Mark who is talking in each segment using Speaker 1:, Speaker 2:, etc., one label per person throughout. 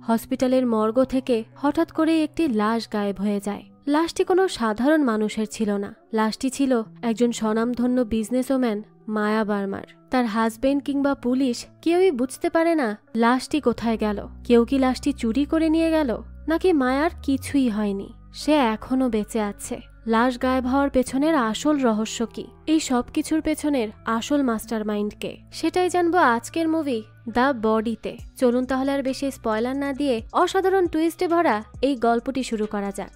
Speaker 1: হসপিটালের মর্গ থেকে হঠাৎ করে একটি লাশ গায়েব হয়ে যায়। লাশটি কোনো সাধারণ মানুষের ছিল না, লাশটি ছিল একজন স্বনামধন্য বিজনেসম্যান মায়া বার্মার। তার হাজবেন্ড কিংবা পুলিশ কেউই বুঝতে পারে না লাশটি কোথায় গেল। কেউ কি লাশটি চুরি করে নিয়ে গেল, নাকি মায়ার কিছুই হয়নি, সে এখনো বেঁচে আছে। লাশ গায়েব হওয়ার পেছনের আসল রহস্য কি, এই সব কিছুর পেছনের আসল মাস্টার মাইন্ড কে, সেটাই জানবো আজকের মুভি দ্য বডিতে। চলুন তাহলে আর বেশি স্পয়লার না দিয়ে অসাধারণ টুইস্টে ভরা এই গল্পটি শুরু করা যাক।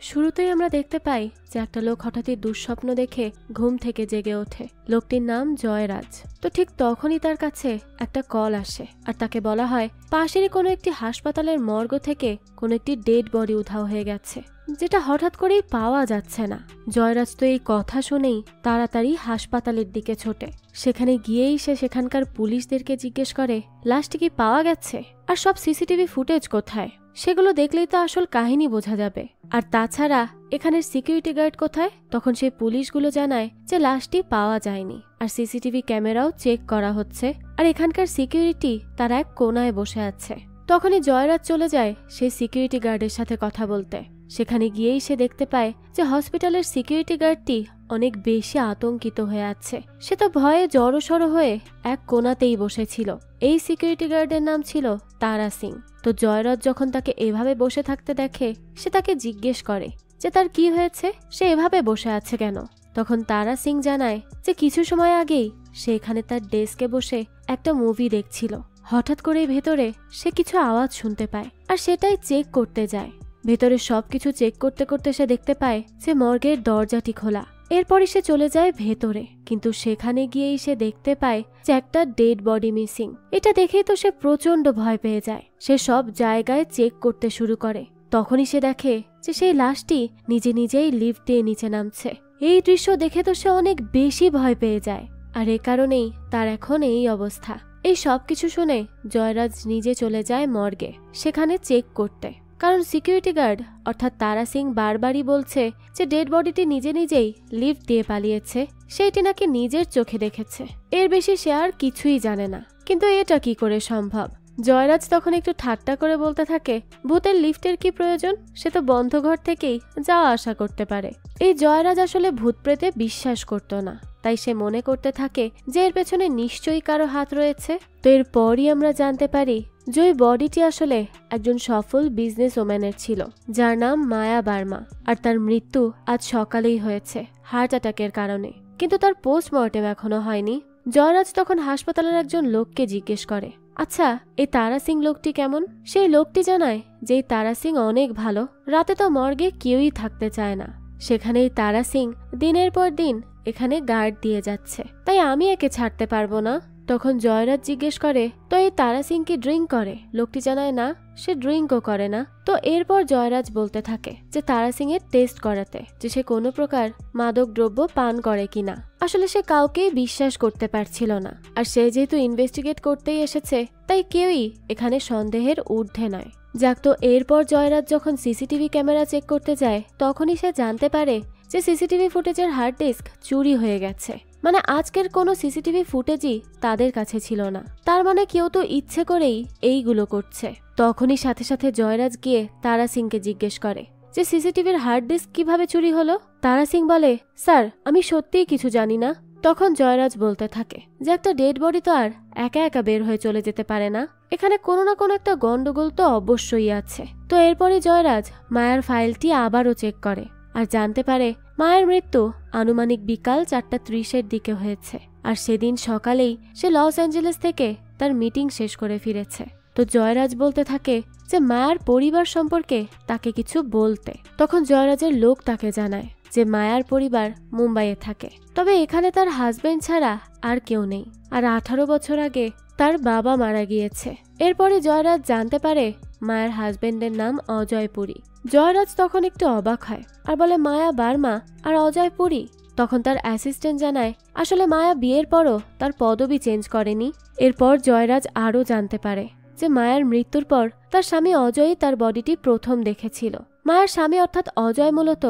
Speaker 1: শুরুতেই আমরা দেখতে পাই যে একটা লোক হঠাৎই দুঃস্বপ্ন দেখে ঘুম থেকে জেগে ওঠে। লোকটির নাম জয়রাজ। তো ঠিক তখনই তার কাছে একটা কল আসে, আর তাকে বলা হয় পাশেরই কোনো একটি হাসপাতালের মর্গ থেকে কোনো একটি ডেড বডি উধাও হয়ে গেছে, যেটা হঠাৎ করেই পাওয়া যাচ্ছে না। জয়রাজ তো এই কথা শুনেই তাড়াতাড়ি হাসপাতালের দিকে ছোটে। সেখানে গিয়েই সে সেখানকার পুলিশদেরকে জিজ্ঞেস করে লাশটি কি পাওয়া গেছে, আর সব সিসিটিভি ফুটেজ কোথায়। সেগুলো দেখলেই তো আসল কাহিনী বোঝা যাবে। আর তাছাড়া এখানের সিকিউরিটি গার্ড কোথায়। তখন সেই পুলিশগুলো জানায় যে লাশটি পাওয়া যায়নি, আর সিসিটিভি ক্যামেরাও চেক করা হচ্ছে, আর এখানকার সিকিউরিটি তারা এক কোনায় বসে আছে। তখনই জয়রাজ চলে যায় সেই সিকিউরিটি গার্ডের সাথে কথা বলতে। সেখানে গিয়েই সে দেখতে পায় যে হসপিটালের সিকিউরিটি গার্ডটি অনেক বেশি আতঙ্কিত হয়ে আছে। সে তো ভয়ে জড়সড় হয়ে এক কোনাতেই বসেছিল। এই সিকিউরিটি গার্ডের নাম ছিল তারা সিং। তো জয়রাজ যখন তাকে এভাবে বসে থাকতে দেখে, সে তাকে জিজ্ঞেস করে যে তার কি হয়েছে, সে এভাবে বসে আছে কেন। তখন তারা সিং জানায় যে কিছু সময় আগেই সে এখানে তার ডেস্কে বসে একটা মুভি দেখছিল। হঠাৎ করে ভেতরে সে কিছু আওয়াজ শুনতে পায়, আর সেটাই চেক করতে যায়। ভেতরে সবকিছু চেক করতে করতে সে দেখতে পায় যে মর্গের দরজাটি খোলা। এরপরই সে চলে যায় ভেতরে, কিন্তু সেখানে গিয়েই সে দেখতে পায় যে একটা ডেড বডি মিসিং। এটা দেখেই তো সে প্রচন্ড ভয় পেয়ে যায়। সে সব জায়গায় চেক করতে শুরু করে। তখনই সে দেখে যে সেই লাশটি নিজে নিজেই লিফট দিয়ে নিচে নামছে। এই দৃশ্য দেখে তো সে অনেক বেশি ভয় পেয়ে যায়, আর এ কারণেই তার এখন এই অবস্থা। এই সব কিছু শুনে জয়রাজ নিজে চলে যায় মর্গে সেখানে চেক করতে, কারণ সিকিউরিটি গার্ড অর্থাৎ তারা সিং বারবারই বলছে যে ডেড বডিটি নিজে নিজেই লিফট দিয়ে পালিয়েছে, সেইটি নাকি নিজের চোখে দেখেছে। এর বেশি সে আর কিছুই জানে না। কিন্তু এটা কি করে সম্ভব। জয়রাজ তখন একটু ঠাট্টা করে বলতে থাকে ভূতের লিফটের কি প্রয়োজন, সে তো বন্ধ ঘর থেকেই যাওয়া আসা করতে পারে। এই জয়রাজ আসলে ভূত প্রেতে বিশ্বাস করত না, তাই সে মনে করতে থাকে যে এর পেছনে নিশ্চয়ই কারো হাত রয়েছে। তো এরপরই আমরা জানতে পারি যে ওই বডিটি আসলে একজন সফল বিজনেস ওম্যানের ছিল, যার নাম মায়া বার্মা। আর তার মৃত্যু আজ সকালেই হয়েছে হার্ট অ্যাটাকের কারণে, কিন্তু তার পোস্টমর্টেম এখনো হয়নি। জয়রাজ তখন হাসপাতালের একজন লোককে জিজ্ঞেস করে আচ্ছা এই তারা সিং লোকটি কেমন। সেই লোকটি জানায় যে এই তারা সিং অনেক ভালো, রাতে তো মর্গে কেউই থাকতে চায় না। সেখানেই তারা সিং দিনের পর দিন এখানে গার্ড দিয়ে যাচ্ছে, তাই আমি একে ছাড়তে পারবো না। তখন জয়রাজ জিজ্ঞেস করে তো এই তারা সিং কি ড্রিঙ্ক করে। লোকটি জানায় না, সে ড্রিঙ্কও করে না। তো এরপর জয়রাজ বলতে থাকে যে তারা সিং এর টেস্ট করাতে, যে সে কোনো প্রকার মাদক দ্রব্য পান করে কিনা। আসলে সে কাউকেই বিশ্বাস করতে পারছিল না, আর সে যেহেতু ইনভেস্টিগেট করতেই এসেছে, তাই কেউই এখানে সন্দেহের ঊর্ধ্বে নয়। যাক, তো এরপর জয়রাজ যখন সিসিটিভি ক্যামেরা চেক করতে যায়, তখনই সে জানতে পারে যে সিসিটিভি ফুটেজের হার্ড ডিস্ক চুরি হয়ে গেছে। মানে আজকের কোনো সিসিটিভি ফুটেজই তাদের কাছে ছিল না। তার মানে কেউ তো ইচ্ছে করেই এইগুলো করছে। তখনই সাথে সাথে জয়রাজ গিয়ে তারা সিংকে জিজ্ঞেস করে যে সিসিটিভির হার্ড ডিস্ক কিভাবে চুরি হলো। তারা সিং বলে স্যার আমি সত্যিই কিছু জানি না। তখন জয়রাজ বলতে থাকে যে একটা ডেড বডি তো আর একা একা বের হয়ে চলে যেতে পারে না, এখানে কোনো না কোনো একটা গন্ডগোল তো অবশ্যই আছে। তো এরপরে জয়রাজ মায়ার ফাইলটি আবারও চেক করে, আর জানতে পারে মায়ের মৃত্যু আনুমানিক বিকাল 4:30 দিকে হয়েছে, আর সেদিন সকালেই সে লস অ্যাঞ্জেলেস থেকে তার মিটিং শেষ করে ফিরেছে। তো জয়রাজ বলতে থাকে যে মায়ার পরিবার সম্পর্কে তাকে কিছু বলতে। তখন জয়রাজের লোক তাকে জানায় যে মায়ার পরিবার মুম্বাইয়ে থাকে, তবে এখানে তার হাজবেন্ড ছাড়া আর কেউ নেই, আর 18 বছর আগে তার বাবা মারা গিয়েছে। এরপরে জয়রাজ জানতে পারে মায়ের হাজবেন্ডের নাম অজয় পুরী। জয়রাজ তখন একটু অবাক হয় আর বলে মায়া বার্মা আর অজয় পুরী। তখন তার অ্যাসিস্ট্যান্ট জানায় আসলে মায়া বিয়ের পরও তার পদবি চেঞ্জ করেনি। এরপর জয়রাজ আরও জানতে পারে যে মায়ার মৃত্যুর পর তার স্বামী অজয়ই তার বডিটি প্রথম দেখেছিল। মায়ার স্বামী অর্থাৎ অজয় মূলত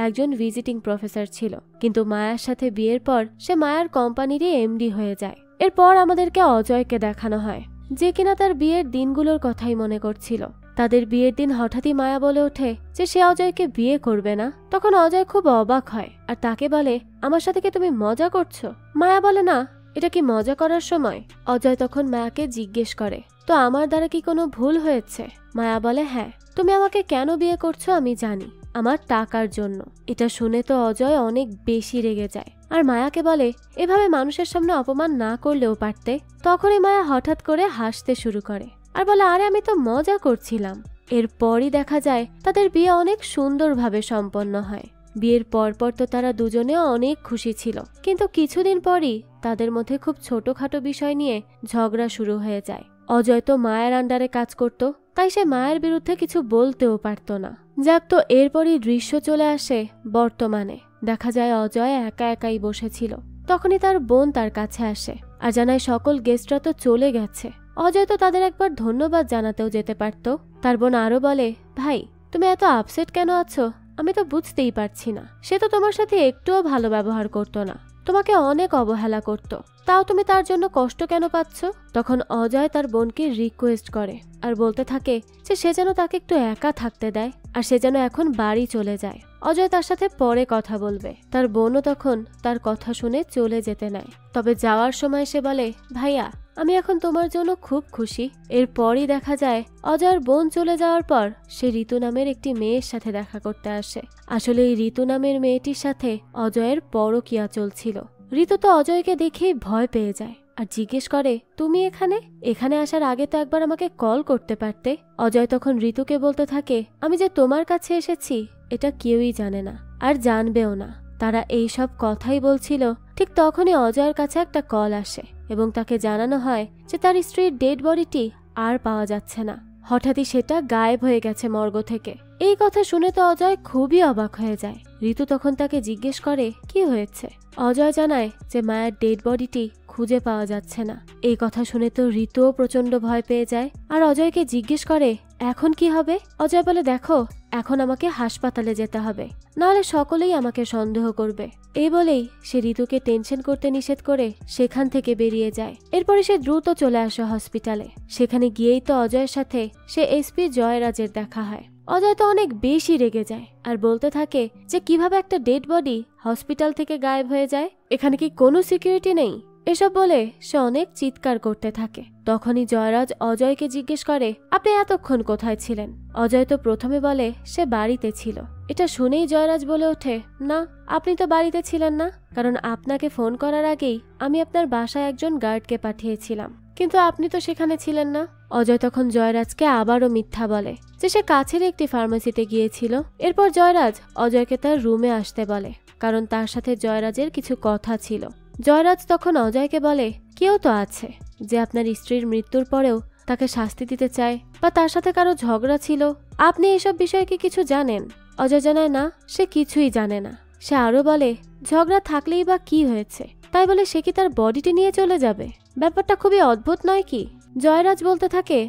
Speaker 1: একজন ভিজিটিং প্রফেসর ছিল, কিন্তু মায়ার সাথে বিয়ের পর সে মায়ার কোম্পানিরই এমডি হয়ে যায়। এরপর আমাদেরকে অজয়কে দেখানো হয়, যে কিনা তার বিয়ের দিনগুলোর কথাই মনে করছিল। তাদের বিয়ের দিন হঠাৎই মায়া বলে ওঠে যে সে অজয়কে বিয়ে করবে না। তখন অজয় খুব অবাক হয় আর তাকে বলে, আমার সাথে কি তুমি মজা করছো? মায়া বলে, না, এটা কি মজা করার সময়? অজয় তখন মায়াকে জিজ্ঞেস করে, তো আমার দ্বারা কি কোনো ভুল হয়েছে? মায়া বলে, হ্যাঁ, তুমি আমাকে কেন বিয়ে করছো আমি জানি, আমার টাকার জন্য। এটা শুনে তো অজয় অনেক বেশি রেগে যায় আর মায়াকে বলে, এভাবে মানুষের সামনে অপমান না করলেও পারতে। তখনই মায়া হঠাৎ করে হাসতে শুরু করে আর বলে, আরে আমি তো মজা করছিলাম। এরপরই দেখা যায় তাদের বিয়ে অনেক সুন্দরভাবে সম্পন্ন হয়। বিয়ের পরপর তো তারা দুজনেও অনেক খুশি ছিল, কিন্তু কিছুদিন পরই তাদের মধ্যে খুব ছোটখাটো বিষয় নিয়ে ঝগড়া শুরু হয়ে যায়। অজয় তো মায়ের আন্ডারে কাজ করত, তাই সে মায়ের বিরুদ্ধে কিছু বলতেও পারত না। যাক, তো এরপরই দৃশ্য চলে আসে বর্তমানে। দেখা যায় অজয় একা একাই বসেছিল। তখনই তার বোন তার কাছে আসে আর জানায় সকল গেস্টরা তো চলে গেছে। অজয় তো তাদের একবার ধন্যবাদ জানাতেও যেতে পারত। তার বোন আরো বলে, ভাই, তুমি এত আপসেট কেন আছো? আমি তো বুঝতেই পারছি না। সে তো তোমার সাথে একটুও ভালো ব্যবহার করতো না, তোমাকে অনেক অবহেলা করত, তাও তুমি তার জন্য কষ্ট কেন পাচ্ছ? তখন অজয় তার বোনকে রিকোয়েস্ট করে আর বলতে থাকে যে সে যেন তাকে একটু একা থাকতে দেয় আর সে যেন এখন বাড়ি চলে যায়। অজয় তার সাথে পরে কথা বলবে। তার বোনও তখন তার কথা শুনে চলে যেতে নেয়। তবে যাওয়ার সময় সে বলে, ভাইয়া, আমি এখন তোমার জন্য খুব খুশি। এরপরই দেখা যায় অজয়ের বোন চলে যাওয়ার পর সে ঋতু নামের একটি মেয়ের সাথে দেখা করতে আসে। আসলে এই ঋতু নামের মেয়েটির সাথে অজয়ের পরকীয়া চলছিল। ঋতু তো অজয়কে দেখেই ভয় পেয়ে যায় আর জিজ্ঞেস করে, তুমি এখানে আসার আগে তো একবার আমাকে কল করতে পারতে। অজয় তখন ঋতুকে বলতে থাকে, আমি যে তোমার কাছে এসেছি এটা কেউই জানে না আর জানবেও না। তারা এই সব কথাই বলছিল, ঠিক তখনই অজয়ের কাছে একটা কল আসে এবং তাকে জানানো হয় যে তার স্ত্রীর ডেড বডিটি আর পাওয়া যাচ্ছে না। হঠাৎই সেটা গায়েব হয়ে গেছে মর্গ থেকে। এই কথা শুনে তো অজয় খুবই অবাক হয়ে যায়। ঋতু তখন তাকে জিজ্ঞেস করে, কি হয়েছে? অজয় জানায় যে মায়ের ডেড বডিটি খুঁজে পাওয়া যাচ্ছে না। এই কথা শুনে তো ঋতুও প্রচন্ড ভয় পেয়ে যায় আর অজয়কে জিজ্ঞেস করে, এখন কি হবে? অজয় বলে, দেখো, এখন আমাকে হাসপাতালে যেতে হবে, নাহলে সকলেই আমাকে সন্দেহ করবে। এই বলেই সে ঋতুকে টেনশন করতে নিষেধ করে সেখান থেকে বেরিয়ে যায়। এরপরে সে দ্রুত চলে আসে হসপিটালে। সেখানে গিয়েই তো অজয়ের সাথে সে এসপি জয়রাজের দেখা হয়। অজয় তো অনেক বেশি রেগে যায় আর বলতে থাকে যে কিভাবে একটা ডেড বডি হসপিটাল থেকে গায়েব হয়ে যায়, এখানে কি কোনো সিকিউরিটি নেই? এসব বলে সে অনেক চিৎকার করতে থাকে। তখনই জয়রাজ অজয়কে জিজ্ঞেস করে, আপনি এতক্ষণ কোথায় ছিলেন? অজয় তো প্রথমে বলে সে বাড়িতে ছিল। এটা শুনেই জয়রাজ বলে ওঠে, না, আপনি তো বাড়িতে ছিলেন না, কারণ আপনাকে ফোন করার আগেই আমি আপনার বাসায় একজন গার্ডকে পাঠিয়েছিলাম, কিন্তু আপনি তো সেখানে ছিলেন না। অজয় তখন জয়রাজকে আবারও মিথ্যা বলে যে সে কাছের একটি ফার্মেসিতে গিয়েছিল। এরপর জয়রাজ অজয়কে তার রুমে আসতে বলে, কারণ তার সাথে জয়রাজের কিছু কথা ছিল। জয়রাজ তখন অজয়কে বলে, কেউ তো আছে যে আপনার স্ত্রীর মৃত্যুর পরেও তাকে শাস্তি দিতে চায় বা তার সাথে কারো ঝগড়া ছিল। আপনি এসব বিষয়ে কি কিছু জানেন? অজয় জানায় না, সে কিছুই জানে না। সে আরো বলে, ঝগড়া থাকলেই বা কি হয়েছে, তাই বলে সে কি তার বডিটি নিয়ে চলে যাবে? ব্যাপারটা খুবই অদ্ভুত নয় কি? জয়রাজ বলতে থাকে,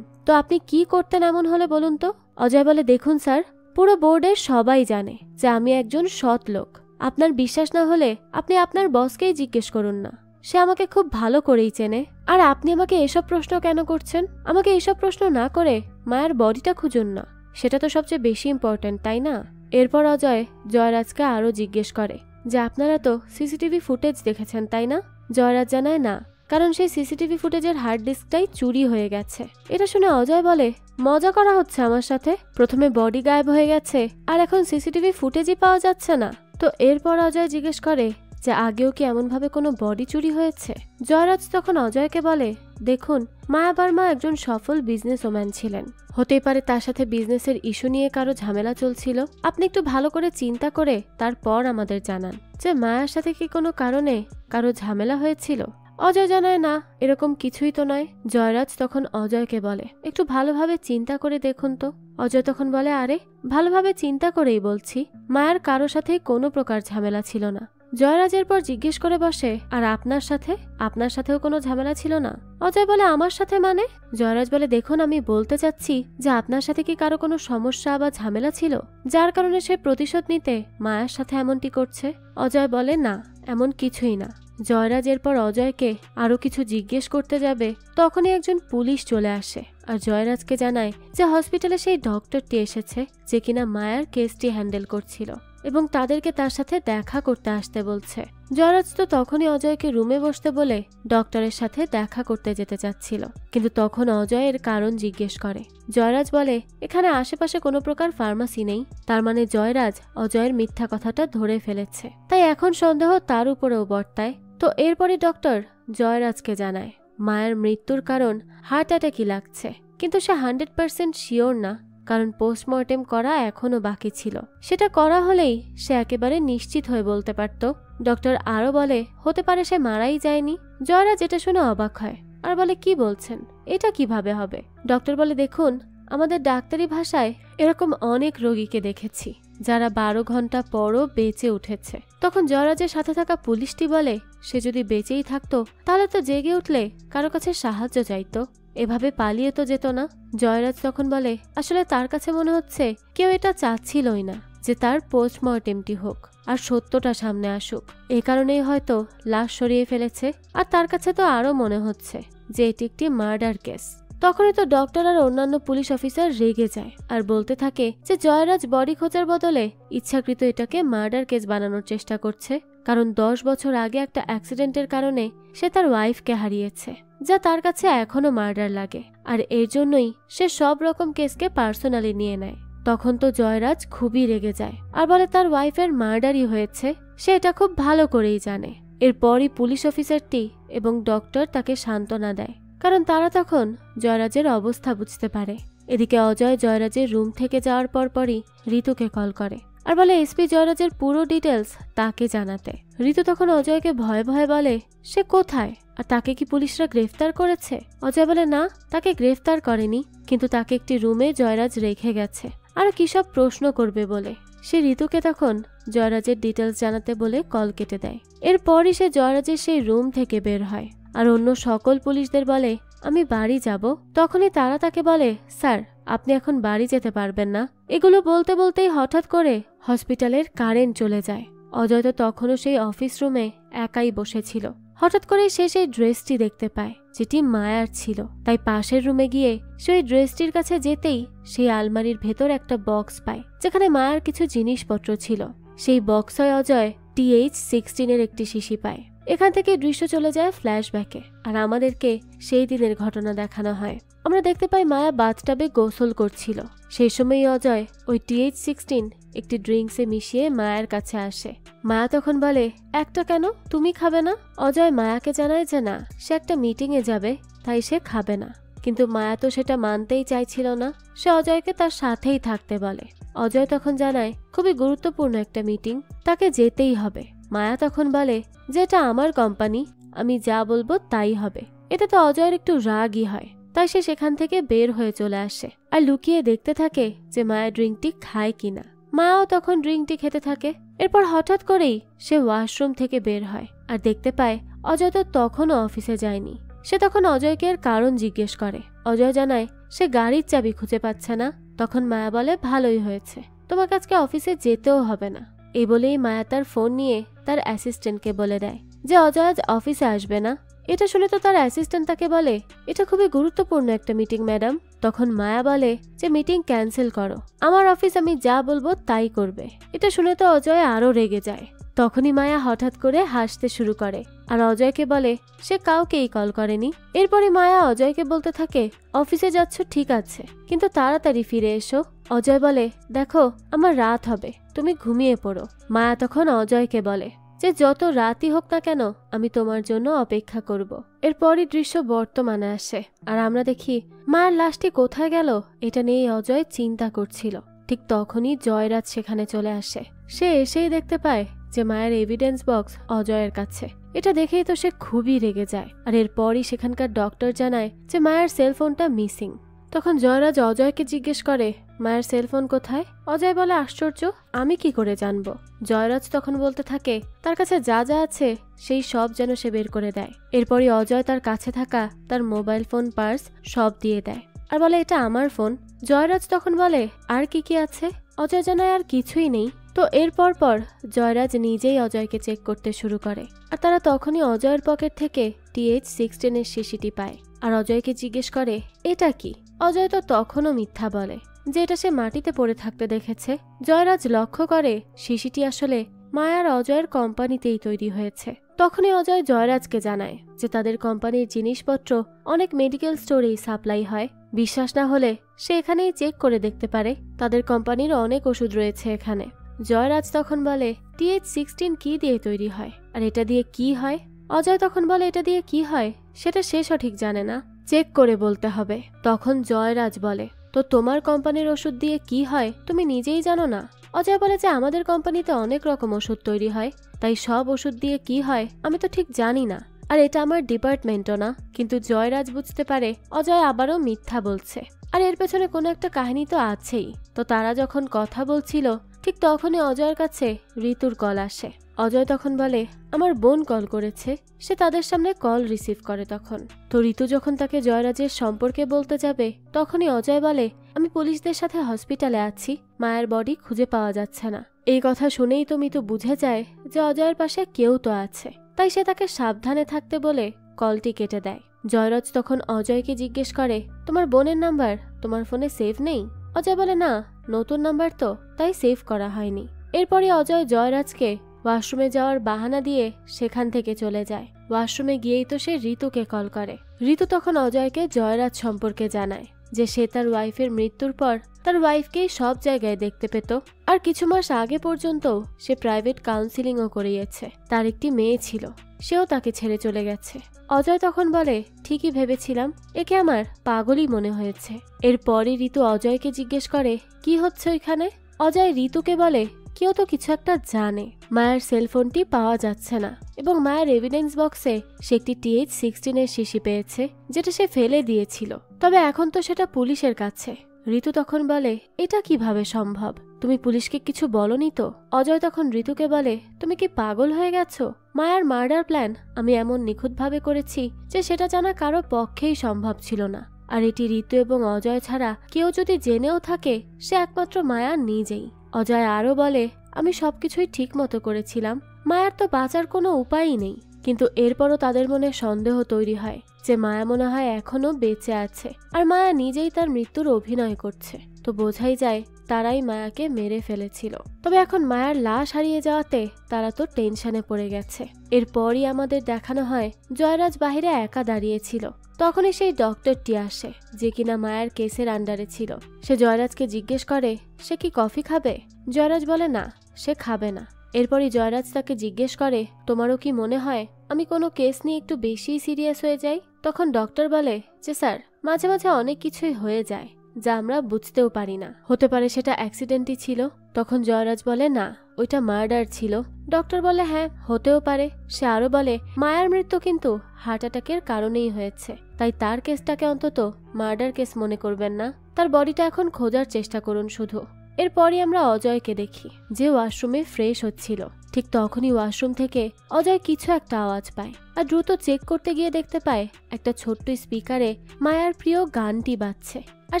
Speaker 1: তো আপনি কি করতেন এমন হলে বলুন তো? অজয় বলে, দেখুন স্যার, পুরো বোর্ডের সবাই জানে যে আমি একজন সৎ লোক। আপনার বিশ্বাস না হলে আপনি আপনার বসকেই জিজ্ঞেস করুন না, সে আমাকে খুব ভালো করেই চেনে। আর আপনি আমাকে এসব প্রশ্ন কেন করছেন? আমাকে এসব প্রশ্ন না করে মায়ের বডিটা খুঁজুন না, সেটা তো সবচেয়ে বেশি ইম্পর্টেন্ট, তাই না? এরপর অজয় জয়রাজকে আরো জিজ্ঞেস করে যে আপনারা তো সিসিটিভি ফুটেজ দেখেছেন, তাই না? জয়রাজ জানায় না, কারণ সেই সিসিটিভি ফুটেজের হার্ড ডিস্কটাই চুরি হয়ে গেছে। এটা শুনে অজয় বলে, মজা করা হচ্ছে আমার সাথে? প্রথমে বডি গায়েব হয়ে গেছে আর এখন সিসিটিভি ফুটেজই পাওয়া যাচ্ছে না? তো এরপর অজয় জিজ্ঞেস করে যে আগেও কি এমনভাবে কোনো বডি চুরি হয়েছে? জয়রাজ তখন অজয়কে বলে, দেখুন, মায়া বার্মা একজন সফল বিজনেস ওম্যান ছিলেন। হতেই পারে তার সাথে বিজনেসের ইস্যু নিয়ে কারো ঝামেলা চলছিল। আপনি একটু ভালো করে চিন্তা করে তারপর আমাদের জানান যে মায়ার সাথে কি কোনো কারণে কারো ঝামেলা হয়েছিল। অজয় জানায় না, এরকম কিছুই তো নয়। জয়রাজ তখন অজয়কে বলে, একটু ভালোভাবে চিন্তা করে দেখুন তো। অজয় তখন বলে, আরে ভালোভাবে চিন্তা করেই বলছি, মায়ের কারো সাথে কোনো প্রকার ঝামেলা ছিল না। জয়রাজের পর জিজ্ঞেস করে বসে, আর আপনার সাথেও কোনো ঝামেলা ছিল না? অজয় বলে, আমার সাথে মানে? জয়রাজ বলে, দেখুন, আমি বলতে চাচ্ছি যে আপনার সাথে কি কারো কোনো সমস্যা বা ঝামেলা ছিল যার কারণে সে প্রতিশোধ নিতে মায়ের সাথে এমনটি করছে? অজয় বলে, না, এমন কিছুই না। জয়রাজ এরপর অজয়কে আরো কিছু জিজ্ঞেস করতে যাবে, তখনই একজন পুলিশ চলে আসে আর জয়রাজকে জানায় যে হসপিটালে সেই ডক্টরটি এসেছে যে কিনা মায়ার কেসটি হ্যান্ডেল করছিল এবং তাদেরকে তার সাথে দেখা করতে আসতে বলছে। জয়রাজ তো তখনই অজয়কে রুমে বসতে বলে ডক্টরের সাথে দেখা করতে যেতে চাচ্ছিল, কিন্তু তখন অজয় এর কারণ জিজ্ঞেস করে। জয়রাজ বলে এখানে আশেপাশে কোনো প্রকার ফার্মাসি নেই, তার মানে জয়রাজ অজয়ের মিথ্যা কথাটা ধরে ফেলেছে, তাই এখন সন্দেহ তার উপরেও বর্তায়। তো এরপরে ডক্টর জয়রাজকে জানায় মায়ের মৃত্যুর কারণ হার্ট অ্যাটাকই লাগছে, কিন্তু সে 100% শিওর না, কারণ পোস্টমর্টেম করা এখনো বাকি ছিল। সেটা করা হলেই সে একেবারে নিশ্চিত হয়ে বলতে পারত। ডক্টর আরো বলে হতে পারে সে মারাই যায়নি। জয়রাজ এটা শুনে অবাক হয় আর বলে কি বলছেন, এটা কিভাবে হবে? ডক্টর বলে দেখুন, আমাদের ডাক্তারি ভাষায় এরকম অনেক রোগীকে দেখেছি যারা 12 ঘন্টা পরও বেঁচে উঠেছে। তখন জয়রাজের সাথে থাকা পুলিশটি বলে সে যদি বেঁচেই থাকতো তাহলে তো জেগে উঠলে কারো কাছে সাহায্য চাইতো, এভাবে পালিয়ে তো যেত না। জয়রাজ তখন বলে আসলে তার কাছে মনে হচ্ছে কেউ এটা চাচ্ছিলই না যে তার পোস্টমর্টেমটি হোক আর সত্যটা সামনে আসুক, এই কারণেই হয়তো লাশ সরিয়ে ফেলেছে। আর তার কাছে তো আরো মনে হচ্ছে যে এটি একটি মার্ডার কেস। তখনই তো ডক্টর আর অন্যান্য পুলিশ অফিসার রেগে যায় আর বলতে থাকে যে জয়রাজ বডি খোঁজার বদলে ইচ্ছাকৃত এটাকে মার্ডার কেস বানানোর চেষ্টা করছে, কারণ 10 বছর আগে একটা অ্যাক্সিডেন্টের কারণে সে তার ওয়াইফকে হারিয়েছে, যা তার কাছে এখনো মার্ডার লাগে, আর এর জন্যই সে সব রকম কেসকে পার্সোনালি নিয়ে নেয়। তখন তো জয়রাজ খুবই রেগে যায় আর বলে তার ওয়াইফের মার্ডারই হয়েছে, সে এটা খুব ভালো করেই জানে। এরপরই পুলিশ অফিসারটি এবং ডক্টর তাকে সান্ত্বনা দেয়, কারণ তারা তখন জয়রাজের অবস্থা বুঝতে পারে। এদিকে অজয় জয়রাজের রুম থেকে যাওয়ার পরপরই ঋতুকে কল করে আর বলে এসপি জয়রাজের পুরো ডিটেলস তাকে জানাতে। ঋতু তখন অজয়কে ভয়ে ভয়ে বলে সে কোথায় আর তাকে কি পুলিশরা গ্রেফতার করেছে? অজয় বলে না, তাকে গ্রেফতার করেনি, কিন্তু তাকে একটি রুমে জয়রাজ রেখে গেছে আর কি সব প্রশ্ন করবে বলে। সে ঋতুকে তখন জয়রাজের ডিটেলস জানাতে বলে কল কেটে দেয়। এরপরই সে জয়রাজের সেই রুম থেকে বের হয় আর অন্য সকল পুলিশদের বলে আমি বাড়ি যাব। তখনই তারা তাকে বলে স্যার আপনি এখন বাড়ি যেতে পারবেন না। এগুলো বলতে বলতেই হঠাৎ করে হসপিটালের কারেন্ট চলে যায়। অজয় তো তখনও সেই অফিস রুমে একাই বসেছিল। হঠাৎ করে সে সেই ড্রেসটি দেখতে পায় যেটি মায়ার ছিল, তাই পাশের রুমে গিয়ে সে ওই ড্রেসটির কাছে যেতেই সেই আলমারির ভেতর একটা বক্স পায় যেখানে মায়ার কিছু জিনিসপত্র ছিল। সেই বক্সে অজয় TH-16 একটি শিশি পায়। এখান থেকে দৃশ্য চলে যায় ফ্ল্যাশব্যাকে আর আমাদেরকে সেই দিনের ঘটনা দেখানো হয়। আমরা দেখতে পাই মায়া বাথটাবে গোসল করছিল। সেই সময়ই অজয় ওই TH-16 একটি ড্রিঙ্কসে মিশিয়ে মায়ের কাছে আসে। মায়া তখন বলে একটা কেন, তুমি খাবে না? অজয় মায়াকে জানায় যে না, সে একটা মিটিংয়ে যাবে তাই সে খাবে না, কিন্তু মায়া তো সেটা মানতেই চাইছিল না। সে অজয়কে তার সাথেই থাকতে বলে। অজয় তখন জানায় খুবই গুরুত্বপূর্ণ একটা মিটিং, তাকে যেতেই হবে। মায়া তখন বলে যে এটা আমার কোম্পানি, আমি যা বলবো তাই হবে। এতে তো অজয়ের একটু রাগই হয়, তাই সে সেখান থেকে বের হয়ে চলে আসে আর লুকিয়ে দেখতে থাকে যে মায়া ড্রিঙ্কটি খায় কিনা। মায়াও তখন ড্রিঙ্কটি খেতে থাকে। এরপর হঠাৎ করেই সে ওয়াশরুম থেকে বের হয় আর দেখতে পায় অজয় তো তখনও অফিসে যায়নি। সে তখন অজয়কে এর কারণ জিজ্ঞেস করে। অজয় জানায় সে গাড়ির চাবি খুঁজে পাচ্ছে না। তখন মায়া বলে ভালোই হয়েছে, তোমাকে আজকে অফিসে যেতেও হবে না। এই বলেই মায়া তার ফোন নিয়ে তার অ্যাসিস্ট্যান্টকে বলে দেয় যে অজয় আজ অফিসে আসবে না। এটা শুনে তো তার অ্যাসিস্ট্যান্ট তাকে বলে এটা খুবই গুরুত্বপূর্ণ একটা মিটিং ম্যাডাম। তখন মায়া বলে যে মিটিং ক্যান্সেল করো, আমার অফিস আমি যা বলবো তাই করবে। এটা শুনে তো অজয় আরো রেগে যায়। তখনই মায়া হঠাৎ করে হাসতে শুরু করে আর অজয়কে বলে সে কাউকেই কল করেনি। এরপরে মায়া অজয়কে বলতে থাকে অফিসে যাচ্ছ ঠিক আছে, কিন্তু তাড়াতাড়ি ফিরে এসো। অজয় বলে দেখো আমার রাত হবে, তুমি ঘুমিয়ে পড়ো। মায়া তখন অজয়কে বলে যে যত রাতই হোক না কেন আমি তোমার জন্য অপেক্ষা করব। এরপরই দৃশ্য বর্তমানে আসে আর আমরা দেখি মায়ের লাশটি কোথায় গেল এটা নিয়ে অজয় চিন্তা করছিল। ঠিক তখনই জয়রাজ সেখানে চলে আসে। সে এসেই দেখতে পায় যে মায়ের এভিডেন্স বক্স অজয়ের কাছে। এটা দেখেই তো সে খুবই রেগে যায় আর এরপরই সেখানকার ডক্টর জানায় যে মায়ের সেলফোনটা মিসিং। তখন জয়রাজ অজয়কে জিজ্ঞেস করে মায়ের সেলফোন কোথায়? অজয় বলে আশ্চর্য, আমি কি করে জানবো? জয়রাজ তখন বলতে থাকে তার কাছে যা যা আছে সেই সব যেন সে বের করে দেয়। এরপরই অজয় তার কাছে থাকা তার মোবাইল ফোন, পার্স সব দিয়ে দেয় আর বলে এটা আমার ফোন। জয়রাজ তখন বলে আর কি কি আছে? অজয় জানায় আর কিছুই নেই, তো এরপর পর জয়রাজ নিজেই অজয়কে চেক করতে শুরু করে, আর তারা তখনই অজয়ের পকেট থেকে TH16 এর শিশিটি পায়। আর অজয়কে জিজ্ঞেস করে এটা কি। অজয় তো তখনও মিথ্যা বলে যে এটা সে মাটিতে পড়ে থাকতে দেখেছে। জয়রাজ লক্ষ্য করে শিশিটি আসলে মায়ার অজয়ের কোম্পানিতেই তৈরি হয়েছে। তখনই অজয় জয়রাজকে জানায় যে তাদের কোম্পানির জিনিসপত্র অনেক মেডিকেল স্টোরেই সাপ্লাই হয়, বিশ্বাস না হলে সে এখানেই চেক করে দেখতে পারে, তাদের কোম্পানির অনেক ওষুধ রয়েছে এখানে। জয়রাজ তখন বলে TH16 কি দিয়ে তৈরি হয় আর এটা দিয়ে কি হয়। অজয় তখন বলে এটা দিয়ে কি হয় সেটা সে সঠিক জানে না, চেক করে বলতে হবে। তখন জয়রাজ বলে তো তোমার কোম্পানির ওষুধ দিয়ে কি হয় তুমি নিজেই জানো না। অজয় বলে যে আমাদের কোম্পানিতে অনেক রকম ওষুধ তৈরি হয়, তাই সব ওষুধ দিয়ে কি হয় আমি তো ঠিক জানি না, আর এটা আমার ডিপার্টমেন্টও না। কিন্তু জয়রাজ বুঝতে পারে অজয় আবারও মিথ্যা বলছে, আর এর পেছনে কোনো একটা কাহিনী তো আছেই। তো তারা যখন কথা বলছিল ঠিক তখনই অজয়ের কাছে ঋতুর কল আসে। অজয় তখন বলে আমার বোন কল করেছে, সে তাদের সামনে কল রিসিভ করে। তখন তো ঋতু যখন তাকে জয়রাজের সম্পর্কে বলতে যাবে তখনই অজয় বলে আমি পুলিশদের সাথে হসপিটালে আছি, মায়ের বডি খুঁজে পাওয়া যাচ্ছে না। এই কথা শুনেই তো মিতু বুঝে যায় যে অজয়ের পাশে কেউ তো আছে, তাই সে তাকে সাবধানে থাকতে বলে কলটি কেটে দেয়। জয়রাজ তখন অজয়কে জিজ্ঞেস করে তোমার বোনের নাম্বার তোমার ফোনে সেভ নেই। অজয় বলে না, নতুন নাম্বার তো, তাই সেভ করা হয়নি। এরপরে অজয় জয়রাজকে ওয়াশরুমে যাওয়ার বাহানা দিয়ে সেখান থেকে চলে যায়। ওয়াশরুমে গিয়েই তো সে ঋতুকে কল করে। ঋতু তখন অজয়কে জয়রাজ সম্পর্কে জানায় যে সে তার ওয়াইফের মৃত্যুর পর তার ওয়াইফকেই সব জায়গায় দেখতে পেত, আর কিছু মাস আগে পর্যন্ত সে প্রাইভেট কাউন্সিলিংও করিয়েছে। তার একটি মেয়ে ছিল, সেও তাকে ছেড়ে চলে গেছে। অজয় তখন বলে ঠিকই ভেবেছিলাম, একে আমার পাগলই মনে হয়েছে। এরপরই ঋতু অজয়কে জিজ্ঞেস করে কি হচ্ছে ওইখানে। অজয় ঋতুকে বলে কেউ তো কিছু একটা জানে। মায়ের সেলফোনটি পাওয়া যাচ্ছে না এবং মায়ের এভিডেন্স বক্সে সে একটি TH16 এর শিশি পেয়েছে যেটা সে ফেলে দিয়েছিল, তবে এখন তো সেটা পুলিশের কাছে। ঋতু তখন বলে এটা কিভাবে সম্ভব, তুমি পুলিশকে কিছু বলনি তো। অজয় তখন ঋতুকে বলে তুমি কি পাগল হয়ে গেছো, মায়ার মার্ডার প্ল্যান আমি এমন নিখুঁতভাবে করেছি যে সেটা জানা কারো পক্ষেই সম্ভব ছিল না, আর এটি ঋতু এবং অজয় ছাড়া কেউ যদি জেনেও থাকে সে একমাত্র মায়া নিজেই। অজয় আরো বলে আমি সবকিছুই ঠিক মতো করেছিলাম, মায়ার তো বাঁচার কোনো উপায়ই নেই। কিন্তু এরপরও তাদের মনে সন্দেহ তৈরি হয় যে মায়া মনে হয় এখনো বেঁচে আছে, আর মায়া নিজেই তার মৃত্যুর অভিনয় করছে। তো বোঝাই যায় তারাই মায়াকে মেরে ফেলেছিল। তবে এখন মায়ার লাশ হারিয়ে যাওয়াতে তারা তো টেনশনে পড়ে গেছে। এরপরই আমাদের দেখানো হয় জয়রাজ বাহিরে একা দাঁড়িয়েছিল। তখনই সেই ডক্টরটি আসে যে কিনা মায়ের কেসের আন্ডারে ছিল। সে জয়রাজকে জিজ্ঞেস করে সে কি কফি খাবে। জয়রাজ বলে না, সে খাবে না। এরপরই জয়রাজ তাকে জিজ্ঞেস করে তোমারও কি মনে হয় আমি কোনো কেস নিয়ে একটু বেশি সিরিয়াস হয়ে যাই। তখন ডক্টর বলে যে স্যার মাঝে মাঝে অনেক কিছুই হয়ে যায় যা আমরা বুঝতেও পারি না, হতে পারে সেটা অ্যাক্সিডেন্টই ছিল। তখন জয়রাজ বলে না, ওইটা মার্ডার ছিল। ডক্টর বলে হ্যাঁ হতেও পারে। সে আরো বলে মায়ার মৃত্যু কিন্তু হার্ট অ্যাটাকের কারণেই হয়েছে, তাই তার কেসটাকে অন্তত মার্ডার কেস মনে করবেন না, তার বডিটা এখন খোঁজার চেষ্টা করুন শুধু। এরপরই আমরা অজয়কে দেখি যে ওয়াশরুমে ফ্রেশ হচ্ছিল। ঠিক তখনই ওয়াশরুম থেকে অজয় কিছু একটা আওয়াজ পায়, আর দ্রুত চেক করতে গিয়ে দেখতে পায় একটা ছোট্ট স্পিকারে মায়ার প্রিয় গানটি বাজছে, আর